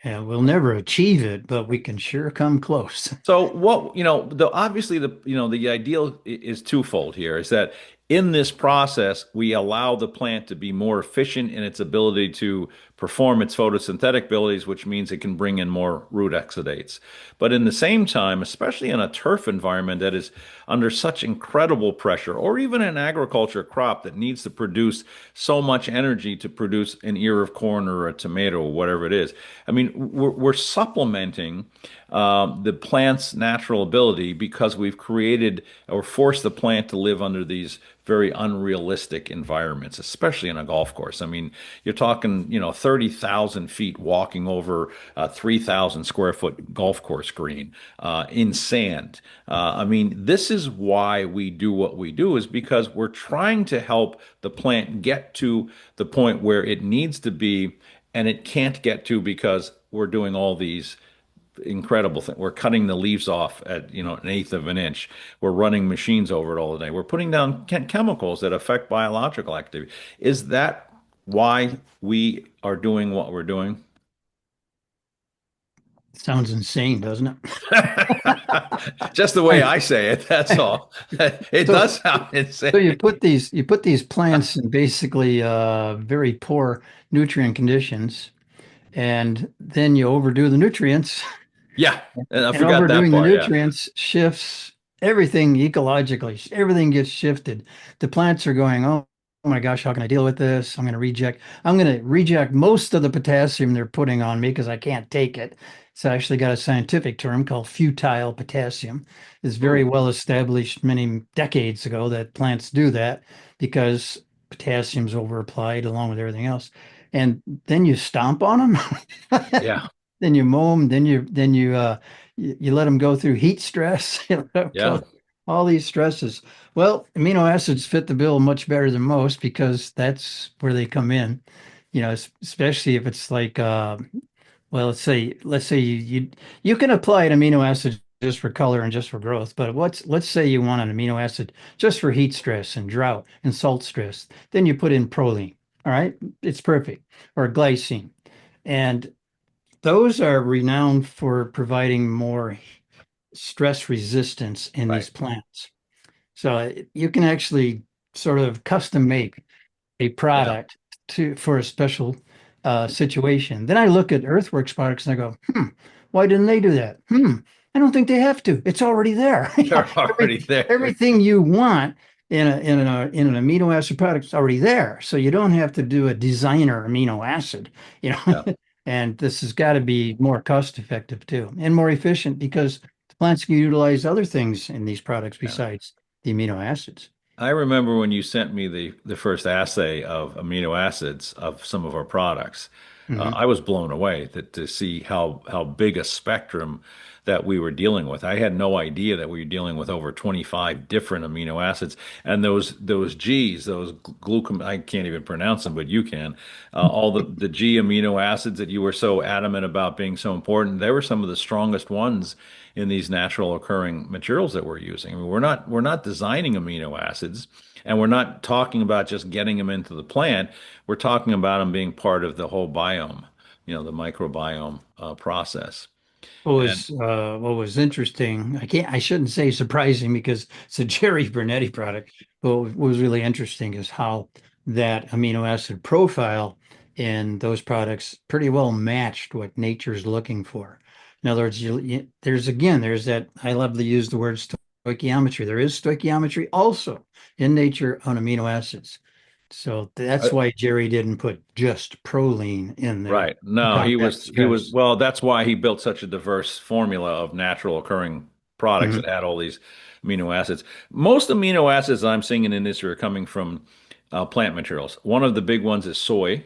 And we'll never achieve it, but we can sure come close.
So what, the obviously the ideal is twofold here is that in this process we allow the plant to be more efficient in its ability to perform its photosynthetic abilities, which means it can bring in more root exudates. But in the same time, especially in a turf environment that is under such incredible pressure, or even an agriculture crop that needs to produce so much energy to produce an ear of corn or a tomato or whatever it is. I mean, we're supplementing the plant's natural ability because we've created or forced the plant to live under these very unrealistic environments, especially in a golf course. I mean, you're talking, 30,000 feet walking over a 3,000 square foot golf course green in sand. I mean, this is why we do what we do is because we're trying to help the plant get to the point where it needs to be and it can't get to because we're doing all these incredible thing. We're cutting the leaves off at, an eighth of an inch. We're running machines over it all the day. We're putting down chemicals that affect biological activity. Is that why we are doing what we're doing?
Sounds insane, doesn't it?
Just the way I say it, that's all. It
So,
does sound
so
insane.
you put these plants in basically very poor nutrient conditions, and then you overdo the nutrients,
Yeah, and I
and
forgot that
overdoing the
part. Yeah.
nutrients shifts everything ecologically. Everything gets shifted. The plants are going, oh. my gosh, how can I deal with this? I'm going to reject most of the potassium they're putting on me because I can't take it. It's actually got a scientific term called futile potassium. It's very
Ooh,
well established many decades ago that plants do that because potassium's overapplied along with everything else. And then you stomp on them,
yeah,
then you mow them, you let them go through heat stress, you let 'em
yeah,
go all these stresses. Well, amino acids fit the bill much better than most because that's where they come in. Especially if it's like, well, let's say you can apply an amino acid just for color and just for growth, but let's say you want an amino acid just for heat stress and drought and salt stress. Then you put in proline. All right, it's perfect, or glycine, and those are renowned for providing more stress resistance in
right.
these plants. So you can actually sort of custom make a
Yeah,
product for a special situation. Then I look at EarthWorks products and I go, why didn't they do that? I don't think they have to. It's already there.
they're already there.
Everything you want in an amino acid product is already there. So you don't have to do a designer amino acid, you know.
Yeah,
And this has got to be more cost effective too, and more efficient because the plants can utilize other things in these products
yeah.
besides the amino acids.
I remember when you sent me the first assay of amino acids of some of our products.
Hmm.
I was blown away to see how big a spectrum that we were dealing with. I had no idea that we were dealing with over 25 different amino acids, and those G's, those glucom I can't even pronounce them, but you can. All the G amino acids that you were so adamant about being so important, they were some of the strongest ones in these natural occurring materials that we're using. I mean, we're not designing amino acids, and we're not talking about just getting them into the plant. We're talking about them being part of the whole biome, the microbiome process. And
What was interesting, I shouldn't say surprising because it's a Jerry Bernetti product, but what was really interesting is how that amino acid profile in those products pretty well matched what nature's looking for. In other words, there's that, I love to use the word stoichiometry. There is stoichiometry also in nature on amino acids. So that's
uh,
why Jerry didn't put just proline in there
right,
to
no, he
combat
was he was
stress.
well. That's why he built such a diverse formula of natural occurring products that
Mhm.
had all these amino acids. Most amino acids I'm seeing in the industry are coming from plant materials. One of the big ones is soy.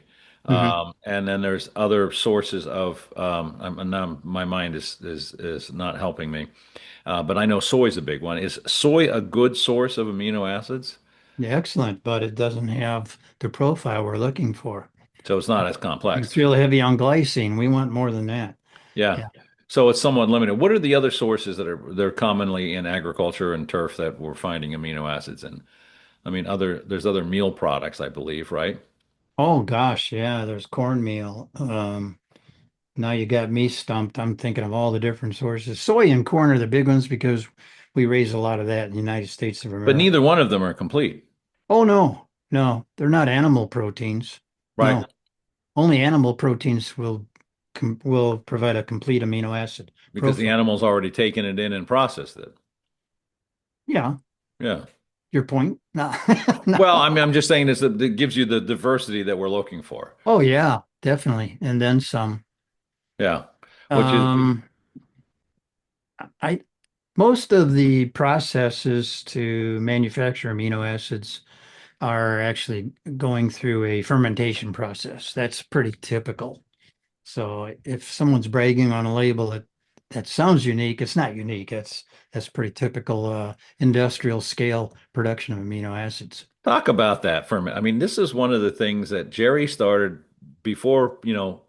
Mhm.
And then there's other sources of now my mind is not helping me. But I know soy is a big one. Is soy a good source of amino acids?
Yeah, excellent, but it doesn't have the profile we're looking for.
So it's not as
It's
complex.
real heavy on glycine. We want more than that.
Yeah.
Yeah.
So it's somewhat limited. What are the other sources that are they're commonly in agriculture and turf that we're finding amino acids in? I mean, there's other meal products, I believe, right?
Oh gosh, yeah, there's cornmeal. Now you got me stumped. I'm thinking of all the different sources. Soy and corn are the big ones because we raise a lot of that in the United States of
But
America.
neither one of them are complete,
Oh no, no, they're not animal proteins.
right?
No, only animal proteins will provide a complete amino acid
Because the
profile.
animal's already taken it in and processed it.
Yeah,
Yeah.
your point. No,
Well, I mean,
no.
I'm just saying this that it gives you the diversity that we're looking for.
Oh yeah, definitely. And then some.
Yeah. Which is
Um, I Most of the processes to manufacture amino acids are actually going through a fermentation process. That's pretty typical. So if someone's bragging on a label that sounds unique, it's not unique. That's pretty typical industrial scale production of amino acids.
Talk about that for a minute. I mean, this is one of the things that Jerry started before,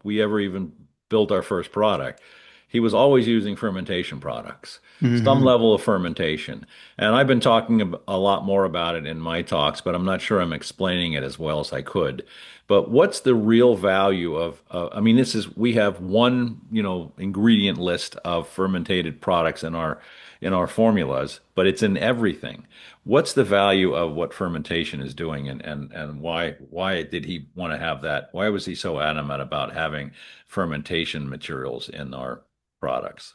we ever even built our first product. He was always using fermentation products, some
Hmm.
level of fermentation. And I've been talking a lot more about it in my talks, but I'm not sure I'm explaining it as well as I could. But what's the real value of, I mean, we have one, ingredient list of fermentated products in our formulas, but it's in everything. What's the value of what fermentation is doing, and why did he want to have that? Why was he so adamant about having fermentation materials in our products?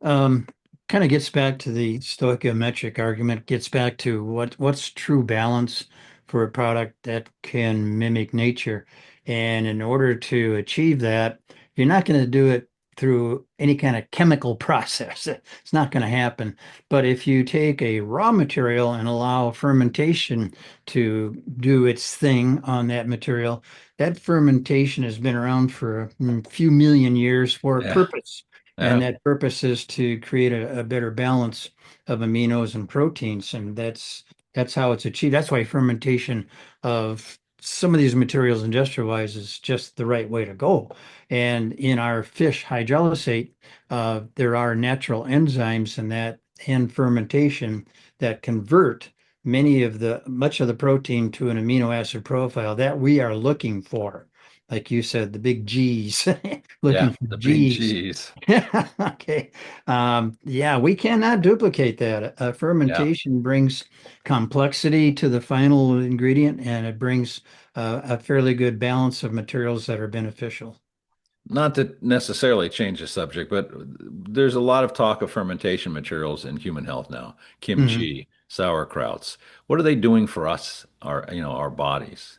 Um, Kind of gets back to the stoichiometric argument, gets back to what's true balance, for a product that can mimic nature. And in order to achieve that, you're not going to do it through any kind of chemical process. It's not going to happen. But if you take a raw material and allow fermentation to do its thing on that material, that fermentation has been around for a few million years for a
Yeah.
purpose. And
Yeah.
that purpose is to create a better balance of aminos and proteins. And that's how it's achieved. That's why fermentation of some of these materials industrial wise is just the right way to go. And in our fish hydrolysate, there are natural enzymes in that and fermentation that convert much of the protein to an amino acid profile that we are looking for. Like you said, the big G's, looking
Yeah.
for
The big
G's.
cheese.
Okay. Yeah, we cannot duplicate that.
Yeah.
Fermentation brings complexity to the final ingredient, and it brings a fairly good balance of materials that are beneficial.
Not to necessarily change the subject, but there's a lot of talk of fermentation materials in human health now.
Mhm.
Kimchi, sauerkrauts. What are they doing for us, our bodies?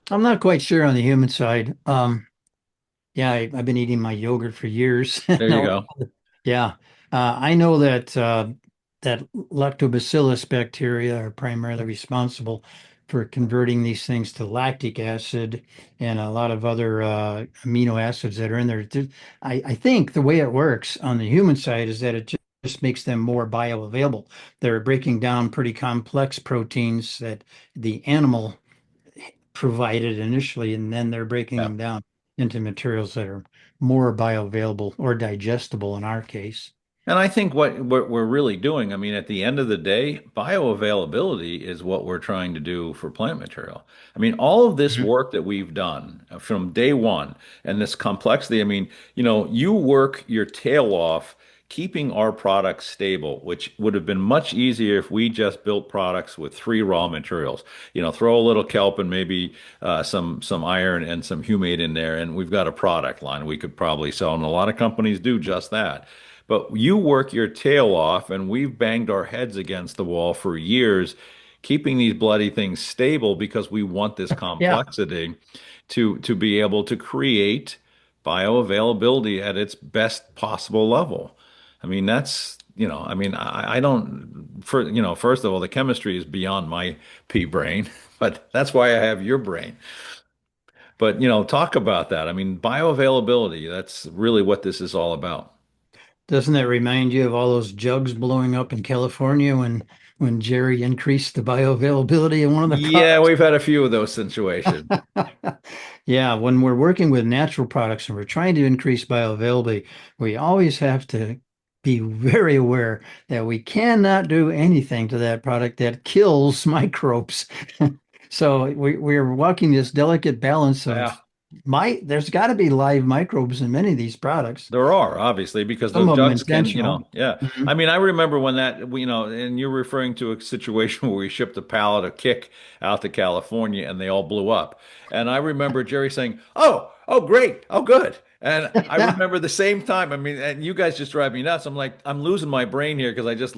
I'm not quite sure on the human side. Yeah, I've been eating my yogurt for years.
There you
No,
go.
yeah, I know that lactobacillus bacteria are primarily responsible for converting these things to lactic acid and a lot of other amino acids that are in there. I think the way it works on the human side is that it just makes them more bioavailable. They're breaking down pretty complex proteins that the animal provided initially, and then they're breaking
Yeah.
them down into materials that are more bioavailable or digestible in our case.
And I think what we're really doing, I mean, at the end of the day, bioavailability is what we're trying to do for plant material. I mean, all of this
Mhm.
work that we've done from day one and this complexity, I mean, you work your tail off keeping our products stable, which would have been much easier if we just built products with three raw materials. Throw a little kelp and maybe some iron and some humate in there, and we've got a product line we could probably sell. And a lot of companies do just that. But you work your tail off, and we've banged our heads against the wall for years, keeping these bloody things stable because we want this
Yeah,
complexity to be able to create bioavailability at its best possible level. I mean, I mean, I don't, first of all, the chemistry is beyond my pea brain, but that's why I have your brain. But, talk about that. I mean, bioavailability, that's really what this is all about.
doesn't that remind you of all those jugs blowing up in California when Jerry increased the bioavailability of one of the
Yeah,
products?
we've had a few of those situations.
Yeah, when we're working with natural products and we're trying to increase bioavailability, we always have to be very aware that we cannot do anything to that product that kills microbes. So we're walking this delicate balance
Yeah.
of there's got to be live microbes in many of these products.
There are, obviously, because
Some
those
of them
jugs can,
intentional.
yeah. I
Mhm.
mean, I remember when and you're referring to a situation where we shipped a pallet of kick out to California and they all blew up. And I remember Jerry saying, oh, great. Oh, good. And I remember the same time, I mean, and you guys just drive me nuts. I'm like, I'm losing my brain here because I just,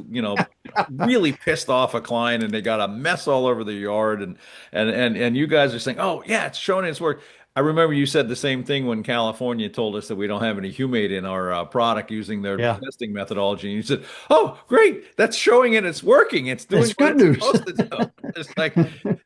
really pissed off a client and they got a mess all over the yard. And you guys are saying, oh, yeah, it's showing its work. I remember you said the same thing when California told us that we don't have any humate in our product using their
Yeah,
testing methodology. And you said, "Oh, great! That's showing it. It's working. It's doing
that's
what
good
it's
news.
supposed to do." It's like,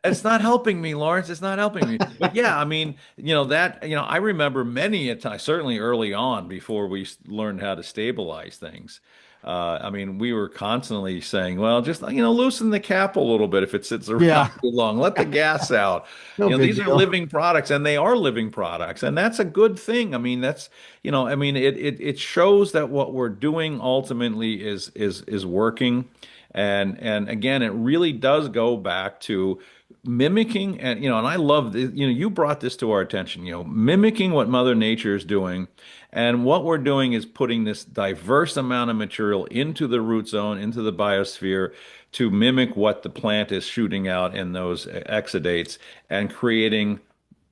it's not helping me, Lawrence. It's not helping me. But yeah, I mean, I remember many a time, certainly early on, before we learned how to stabilize things. I mean, we were constantly saying, well, just, loosen the cap a little bit if it sits around
Yeah,
too long. Let the gas out.
no big
These are
deal.
living products and they are living products. And that's a good thing. I mean, I mean, it shows that what we're doing ultimately is working. And again, it really does go back to mimicking and I love you brought this to our attention, mimicking what Mother Nature is doing. And what we're doing is putting this diverse amount of material into the root zone, into the biosphere to mimic what the plant is shooting out in those exudates and creating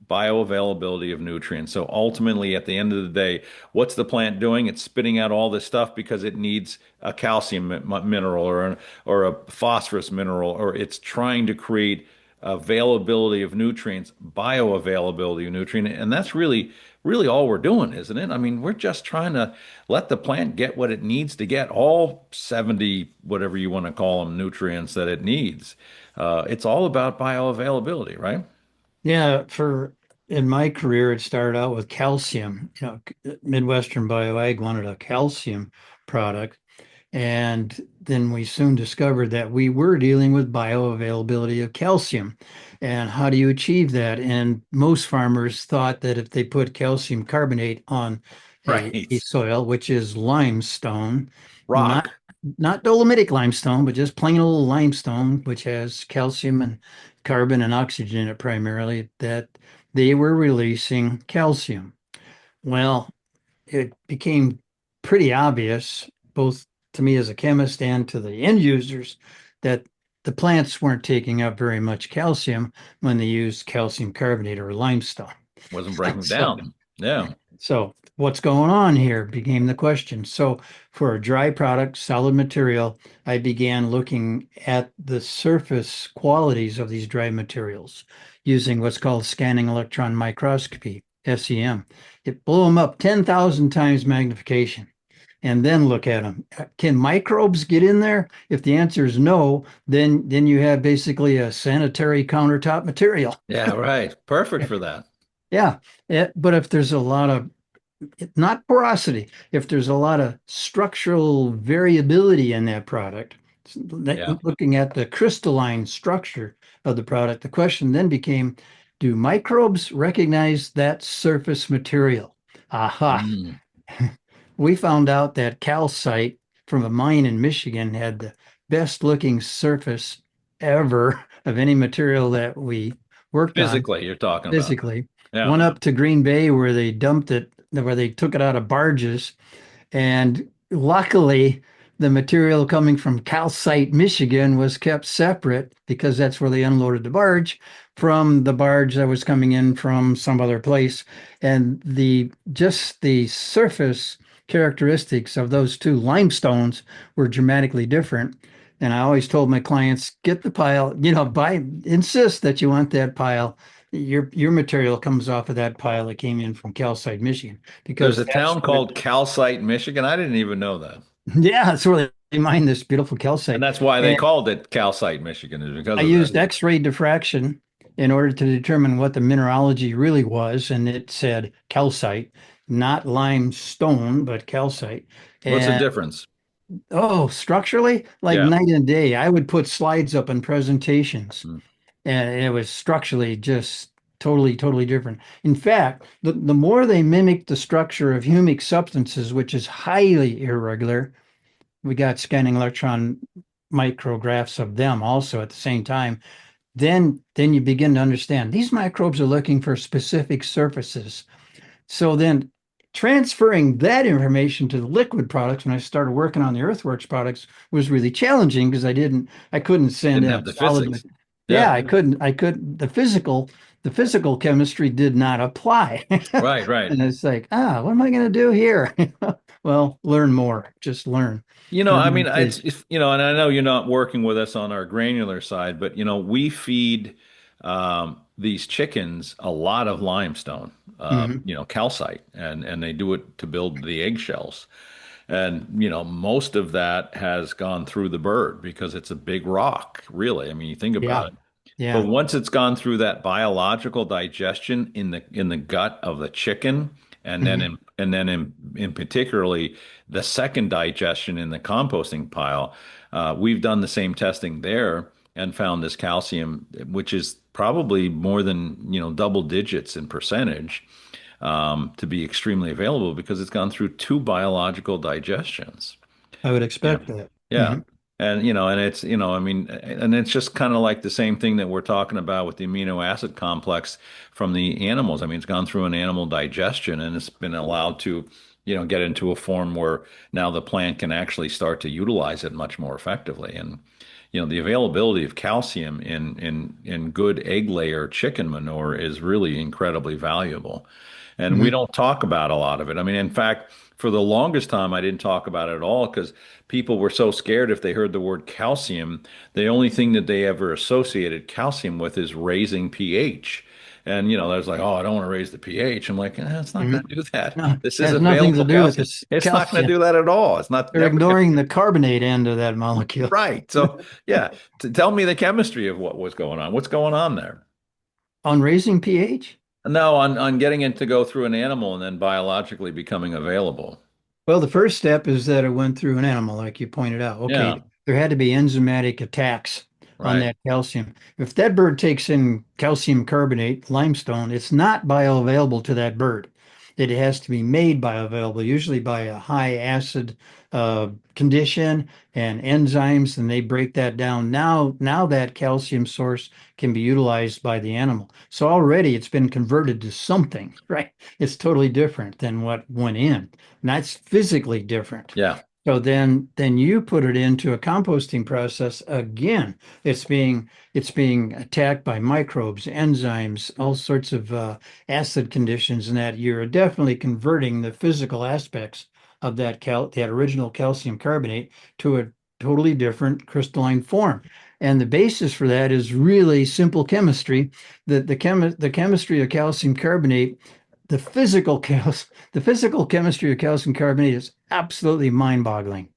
bioavailability of nutrients. So ultimately, at the end of the day, what's the plant doing? It's spitting out all this stuff because it needs a calcium mineral or a phosphorus mineral, or it's trying to create availability of nutrients, bioavailability of nutrient, and that's really all we're doing, isn't it? I mean, we're just trying to let the plant get what it needs to get, all 70, whatever you want to call them, nutrients that it needs. It's all about bioavailability, right?
Yeah, for in my career, it started out with calcium. Midwestern BioAg wanted a calcium product. And then we soon discovered that we were dealing with bioavailability of calcium. And how do you achieve that? And most farmers thought that if they put calcium carbonate on a
Right.
soil, which is limestone, not
Rock.
not dolomitic limestone, but just plain old limestone, which has calcium and carbon and oxygen in it primarily, that they were releasing calcium. Well, it became pretty obvious, both to me as a chemist and to the end users, that the plants weren't taking up very much calcium when they used calcium carbonate or limestone.
Wasn't breaking
So,
down. Yeah.
so what's going on here became the question. So for a dry product, solid material, I began looking at the surface qualities of these dry materials using what's called scanning electron microscopy, SEM. It blew them up 10,000 times magnification and then look at them. Can microbes get in there? If the answer is no, then you have basically a sanitary countertop material.
Yeah, right. Perfect for that.
Yeah. But if there's a lot of not porosity, if there's a lot of structural variability in that product,
Yeah.
looking at the crystalline structure of the product, the question then became, do microbes recognize that surface material? Aha.
Mm.
We found out that calcite from a mine in Michigan had the best looking surface ever of any material that we worked on
Physically, you're talking about.
physically.
Yeah.
Went up to Green Bay where they dumped it, where they took it out of barges. And luckily, the material coming from calcite, Michigan was kept separate because that's where they unloaded the barge from the barge that was coming in from some other place. And the surface characteristics of those two limestones were dramatically different. And I always told my clients, get the pile, insist that you want that pile. Your material comes off of that pile that came in from calcite, Michigan,
There's
because
a
that's
town
what it,
called Calcite, Michigan. I didn't even know that.
yeah, that's where they mine this beautiful
And
calcite.
that's why they
And
called it Calcite, Michigan, is because
I
of that.
used X-ray diffraction in order to determine what the mineralogy really was, and it said calcite, not limestone, but calcite.
What's the
And
difference?
oh, structurally, like
Yeah.
night and day. I would put slides up in presentations,
Mm.
and it was structurally just totally, totally different. In fact, the more they mimic the structure of humic substances, which is highly irregular, we got scanning electron micrographs of them also at the same time, then you begin to understand these microbes are looking for specific surfaces. So then transferring that information to the liquid products when I started working on the EarthWorks products was really challenging because I couldn't send
Didn't
in a
have the
solid.
physics.
Yeah,
Yeah.
I couldn't, the physical chemistry did not apply.
Right, right.
And it's like, what am I going to do here? Well, learn more, just learn.
I
Learn more,
mean,
please.
and I know you're not working with us on our granular side, but we feed these chickens a lot of limestone,
Hmm.
calcite, and they do it to build the eggshells. And, most of that has gone through the bird because it's a big rock, really. I mean, you think
Yeah.
about it. But
Yeah.
once it's gone through that biological digestion in the gut of the chicken, and then
Hmm.
in particularly the second digestion in the composting pile, we've done the same testing there and found this calcium, which is probably more than double digits in percentage, to be extremely available because it's gone through two biological digestions.
I would
Yeah.
expect that.
Yeah.
Hmm.
And it's, I mean, and it's just kind of like the same thing that we're talking about with the amino acid complex from the animals. I mean, it's gone through an animal digestion and it's been allowed to, get into a form where now the plant can actually start to utilize it much more effectively. And, the availability of calcium in good egg layer chicken manure is really incredibly valuable. And we
Hmm.
don't talk about a lot of it. I mean, in fact, for the longest time, I didn't talk about it at all because people were so scared if they heard the word calcium. The only thing that they ever associated calcium with is raising pH. And, there's like, oh, I don't want to raise the pH. I'm like, it's not going
Mhm.
to do that.
No,
This is
has nothing to
available
do with
calcium.
this
It's not going to
calcium.
do that at all. It's not
They're
never going
ignoring the carbonate end of that molecule.
right. So, yeah, tell me the chemistry of what was going on. What's going on there?
On raising pH?
No, on getting it to go through an animal and then biologically becoming available.
Well, the first step is that it went through an animal, like you pointed out.
Yeah,
Okay, there had to be enzymatic attacks on
right.
that calcium. If that bird takes in calcium carbonate, limestone, it's not bioavailable to that bird. It has to be made bioavailable, usually by a high acid condition and enzymes, and they break that down. Now that calcium source can be utilized by the animal. So already it's been converted to something, right? It's totally different than what went in. And that's physically different.
Yeah,
So then you put it into a composting process again. It's being attacked by microbes, enzymes, all sorts of acid conditions, and that you're definitely converting the physical aspects of that original calcium carbonate to a totally different crystalline form. And the basis for that is really simple chemistry. The chemistry of calcium carbonate, the physical the physical chemistry of calcium carbonate is absolutely mind-boggling.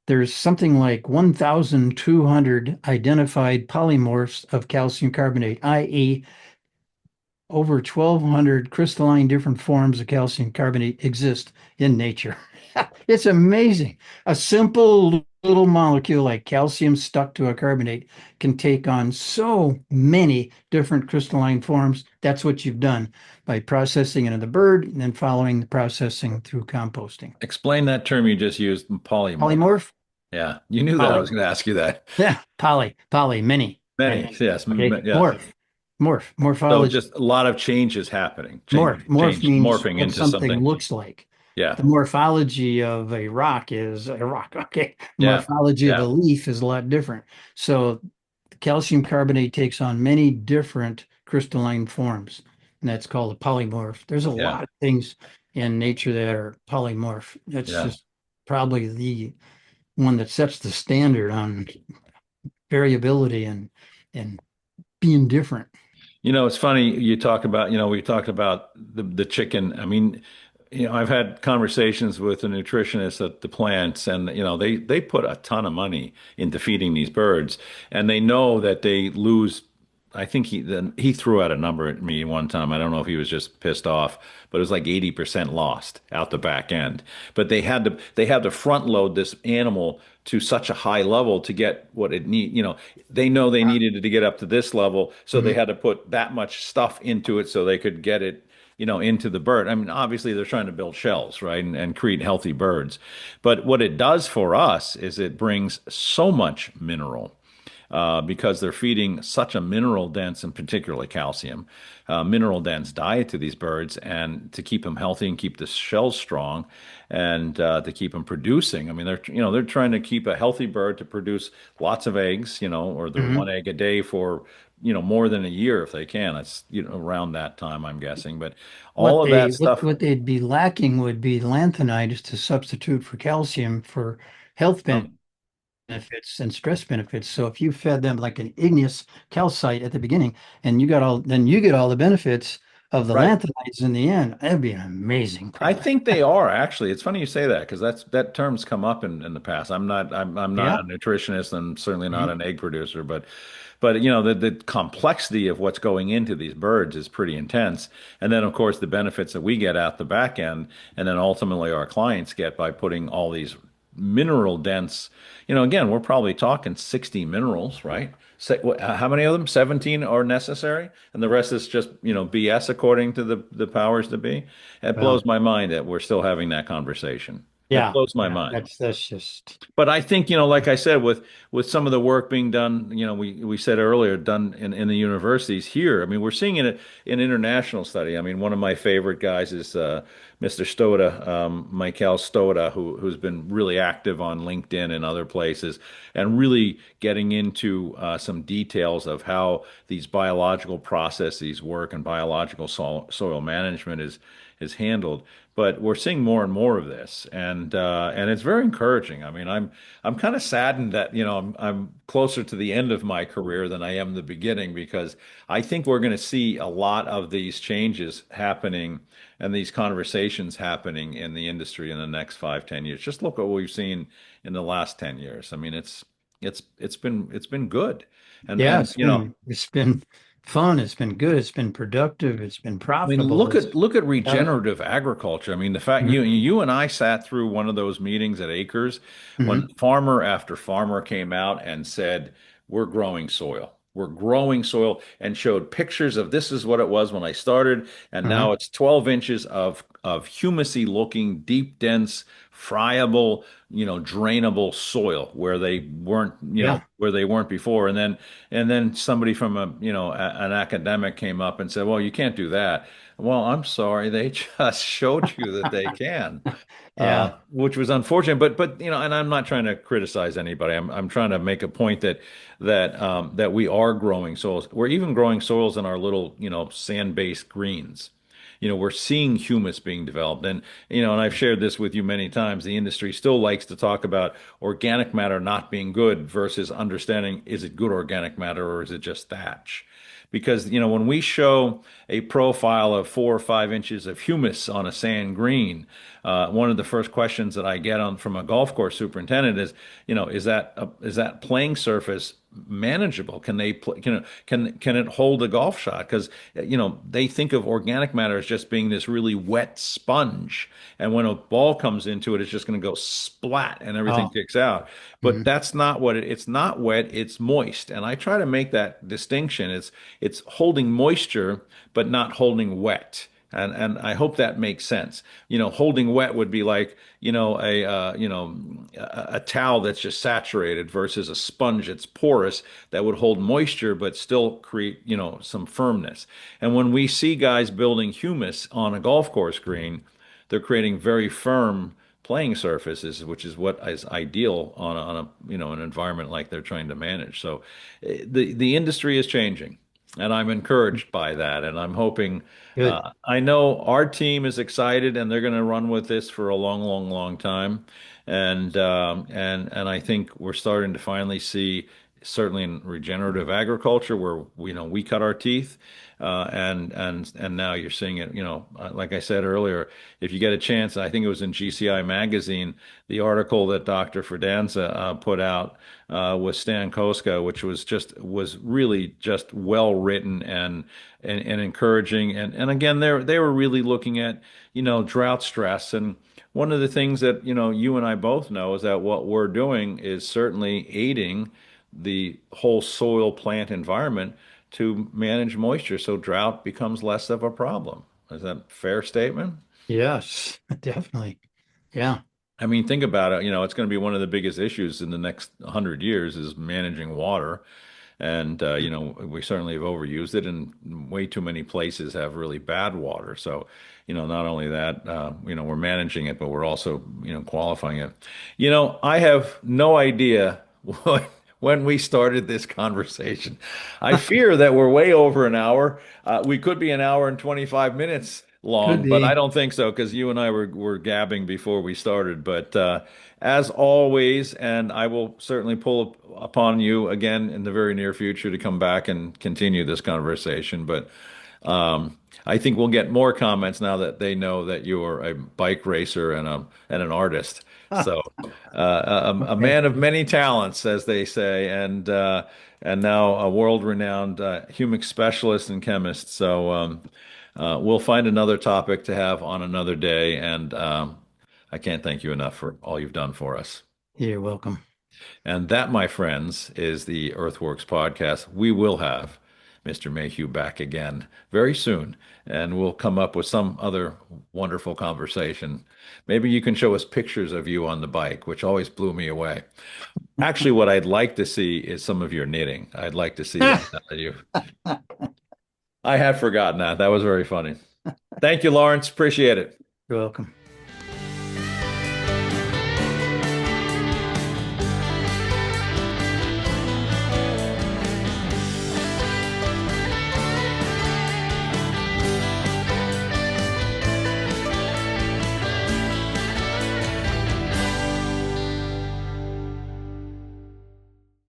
There's something like 1,200 identified polymorphs of calcium carbonate, i.e., over 1,200 crystalline different forms of calcium carbonate exist in nature. It's amazing. A simple little molecule like calcium stuck to a carbonate can take on so many different crystalline forms. That's what you've done by processing it in the bird and then following the processing through composting.
explain that term you just used, polymorph.
Polymorph?
Yeah, you knew that I
Poly.
was going to ask you that.
Yeah, many, and
Many,
then,
yes,
okay,
yeah. So
morphology.
just a lot of changes happening,
Morph means
morphing
what
into
something
something.
looks like.
Yeah,
The morphology of a rock is a rock. Okay. The
yeah,
morphology of a
yeah,
leaf is a lot different. So calcium carbonate takes on many different crystalline forms, and that's called a polymorph. There's a
yeah,
lot of things in nature that are polymorph. That's
yeah.
just probably the one that sets the standard on variability and being different.
It's funny you talk about, we talked about the chicken. I mean, I've had conversations with a nutritionist at the plants, and they put a ton of money into feeding these birds, and they know that they lose. I think he threw out a number at me one time. I don't know if he was just pissed off, but it was like 80% lost out the back end. But they had to front load this animal to such a high level to get what it need. They know they needed it to get up to this level, so they
Mhm.
had to put that much stuff into it so they could get it, into the bird. I mean, obviously they're trying to build shells, right, and create healthy birds. But what it does for us is it brings so much mineral because they're feeding such a mineral dense, and particularly calcium, mineral dense diet to these birds, and to keep them healthy and keep the shells strong, and to keep them producing. I mean, they're trying to keep a healthy bird to produce lots of eggs, or the one
Mhm.
egg a day for more than a year if they can. That's around that time, I'm guessing. But
What
all of
they
that
what
stuff.
what they'd be lacking would be lanthanides to substitute for calcium for health
Oh,
benefits and stress benefits. So if you fed them like an igneous calcite at the beginning, and you get all the benefits of the
right.
lanthanides in the end, that'd be an amazing
I
product.
think they are actually. It's funny you say that because that term's come up in the past. I'm not
Yeah.
a nutritionist and certainly not
Mhm.
an egg producer, but the complexity of what's going into these birds is pretty intense. And then of course the benefits that we get at the back end, and then ultimately our clients get by putting all these mineral dense. Again, we're probably talking 60 minerals, right? How many of them? 17 are necessary, and the rest is just BS according to the powers that be. It
Well,
blows my mind that we're still having that conversation. It
yeah,
blows my
yeah,
mind.
that's just
But I think, like I said, with some of the work being done, we said earlier, done in the universities here. I mean, we're seeing it in international study. I mean, one of my favorite guys is Mr. Stoda, Michael Stoda, who's been really active on LinkedIn and other places, and really getting into some details of how these biological processes work, and biological soil management is handled. But we're seeing more and more of this, and it's very encouraging. I mean, I'm kind of saddened that, I'm closer to the end of my career than I am the beginning, because I think we're going to see a lot of these changes happening and these conversations happening in the industry in the next 5, 10 years. Just look at what we've seen in the last 10 years. I mean, it's been good.
Yeah,
And
it's been fun. It's been good. It's been productive. It's been
I mean,
profitable.
look at
Uh,
regenerative agriculture. I mean, the fact you and I sat through one of those meetings at Acres when
mhm.
farmer after farmer came out and said, "We're growing soil. We're growing soil," and showed pictures of this is what it was when I started, and
Uh-huh.
now it's 12 inches of humusy looking, deep, dense, friable, drainable soil where they weren't,
Yeah.
where they weren't before. And then somebody from an academic came up and said, "Well, you can't do that." Well, I'm sorry, they just showed you that they can,
Yeah.
which was unfortunate. But and I'm not trying to criticize anybody. I'm trying to make a point that we are growing soils. We're even growing soils in our little sand-based greens. We're seeing humus being developed. And I've shared this with you many times. The industry still likes to talk about organic matter not being good versus understanding, is it good organic matter or is it just thatch? Because, when we show a profile of 4 or 5 inches of humus on a sand green, one of the first questions that I get on from a golf course superintendent is, is that playing surface manageable? Can they play, can it hold a golf shot? Because they think of organic matter as just being this really wet sponge, and when a ball comes into it, it's just going to go splat and everything
Oh.
kicks out. But
Mhm.
that's not what it's not wet, it's moist. And I try to make that distinction. It's holding moisture, but not holding wet. And I hope that makes sense. Holding wet would be like, a towel that's just saturated versus a sponge that's porous that would hold moisture but still create, some firmness. And when we see guys building humus on a golf course green, they're creating very firm playing surfaces, which is what is ideal on an environment like they're trying to manage. So the industry is changing, and I'm encouraged by that, and I'm hoping.
Good.
I know our team is excited, and they're going to run with this for a long, long, long time, and I think we're starting to finally see, certainly in regenerative agriculture, where we cut our teeth, and now you're seeing it. Like I said earlier, if you get a chance, I think it was in GCI magazine, the article that Dr. Fidanza put out with Stan Koska, which was really just well written and encouraging. And again, they were really looking at drought stress. And one of the things that you and I both know is that what we're doing is certainly aiding the whole soil plant environment to manage moisture, so drought becomes less of a problem. Is that a fair statement?
Yes, definitely. Yeah.
I mean, think about it. It's going to be one of the biggest issues in the next 100 years is managing water. And, we certainly have overused it, and way too many places have really bad water. So, not only that, we're managing it, but we're also, qualifying it. I have no idea when we started this conversation. I fear that we're way over an hour. We could be an hour and 25 minutes
Could
long, but I
be.
don't think so, because you and I were gabbing before we started. But as always, and I will certainly pull upon you again in the very near future to come back and continue this conversation. But I think we'll get more comments now that they know that you're a bike racer and an artist. So a
Okay.
man of many talents, as they say, and now a world-renowned humic specialist and chemist. So we'll find another topic to have on another day, and I can't thank you enough for all you've done for us.
You're welcome.
And that, my friends, is the EarthWorks podcast. We will have Mr. Mayhew back again very soon, and we'll come up with some other wonderful conversation. Maybe you can show us pictures of you on the bike, which always blew me away. Actually, what I'd like to see is some of your knitting. I'd like to see that. I had forgotten that. That was very funny. Thank you, Lawrence. Appreciate it.
You're welcome.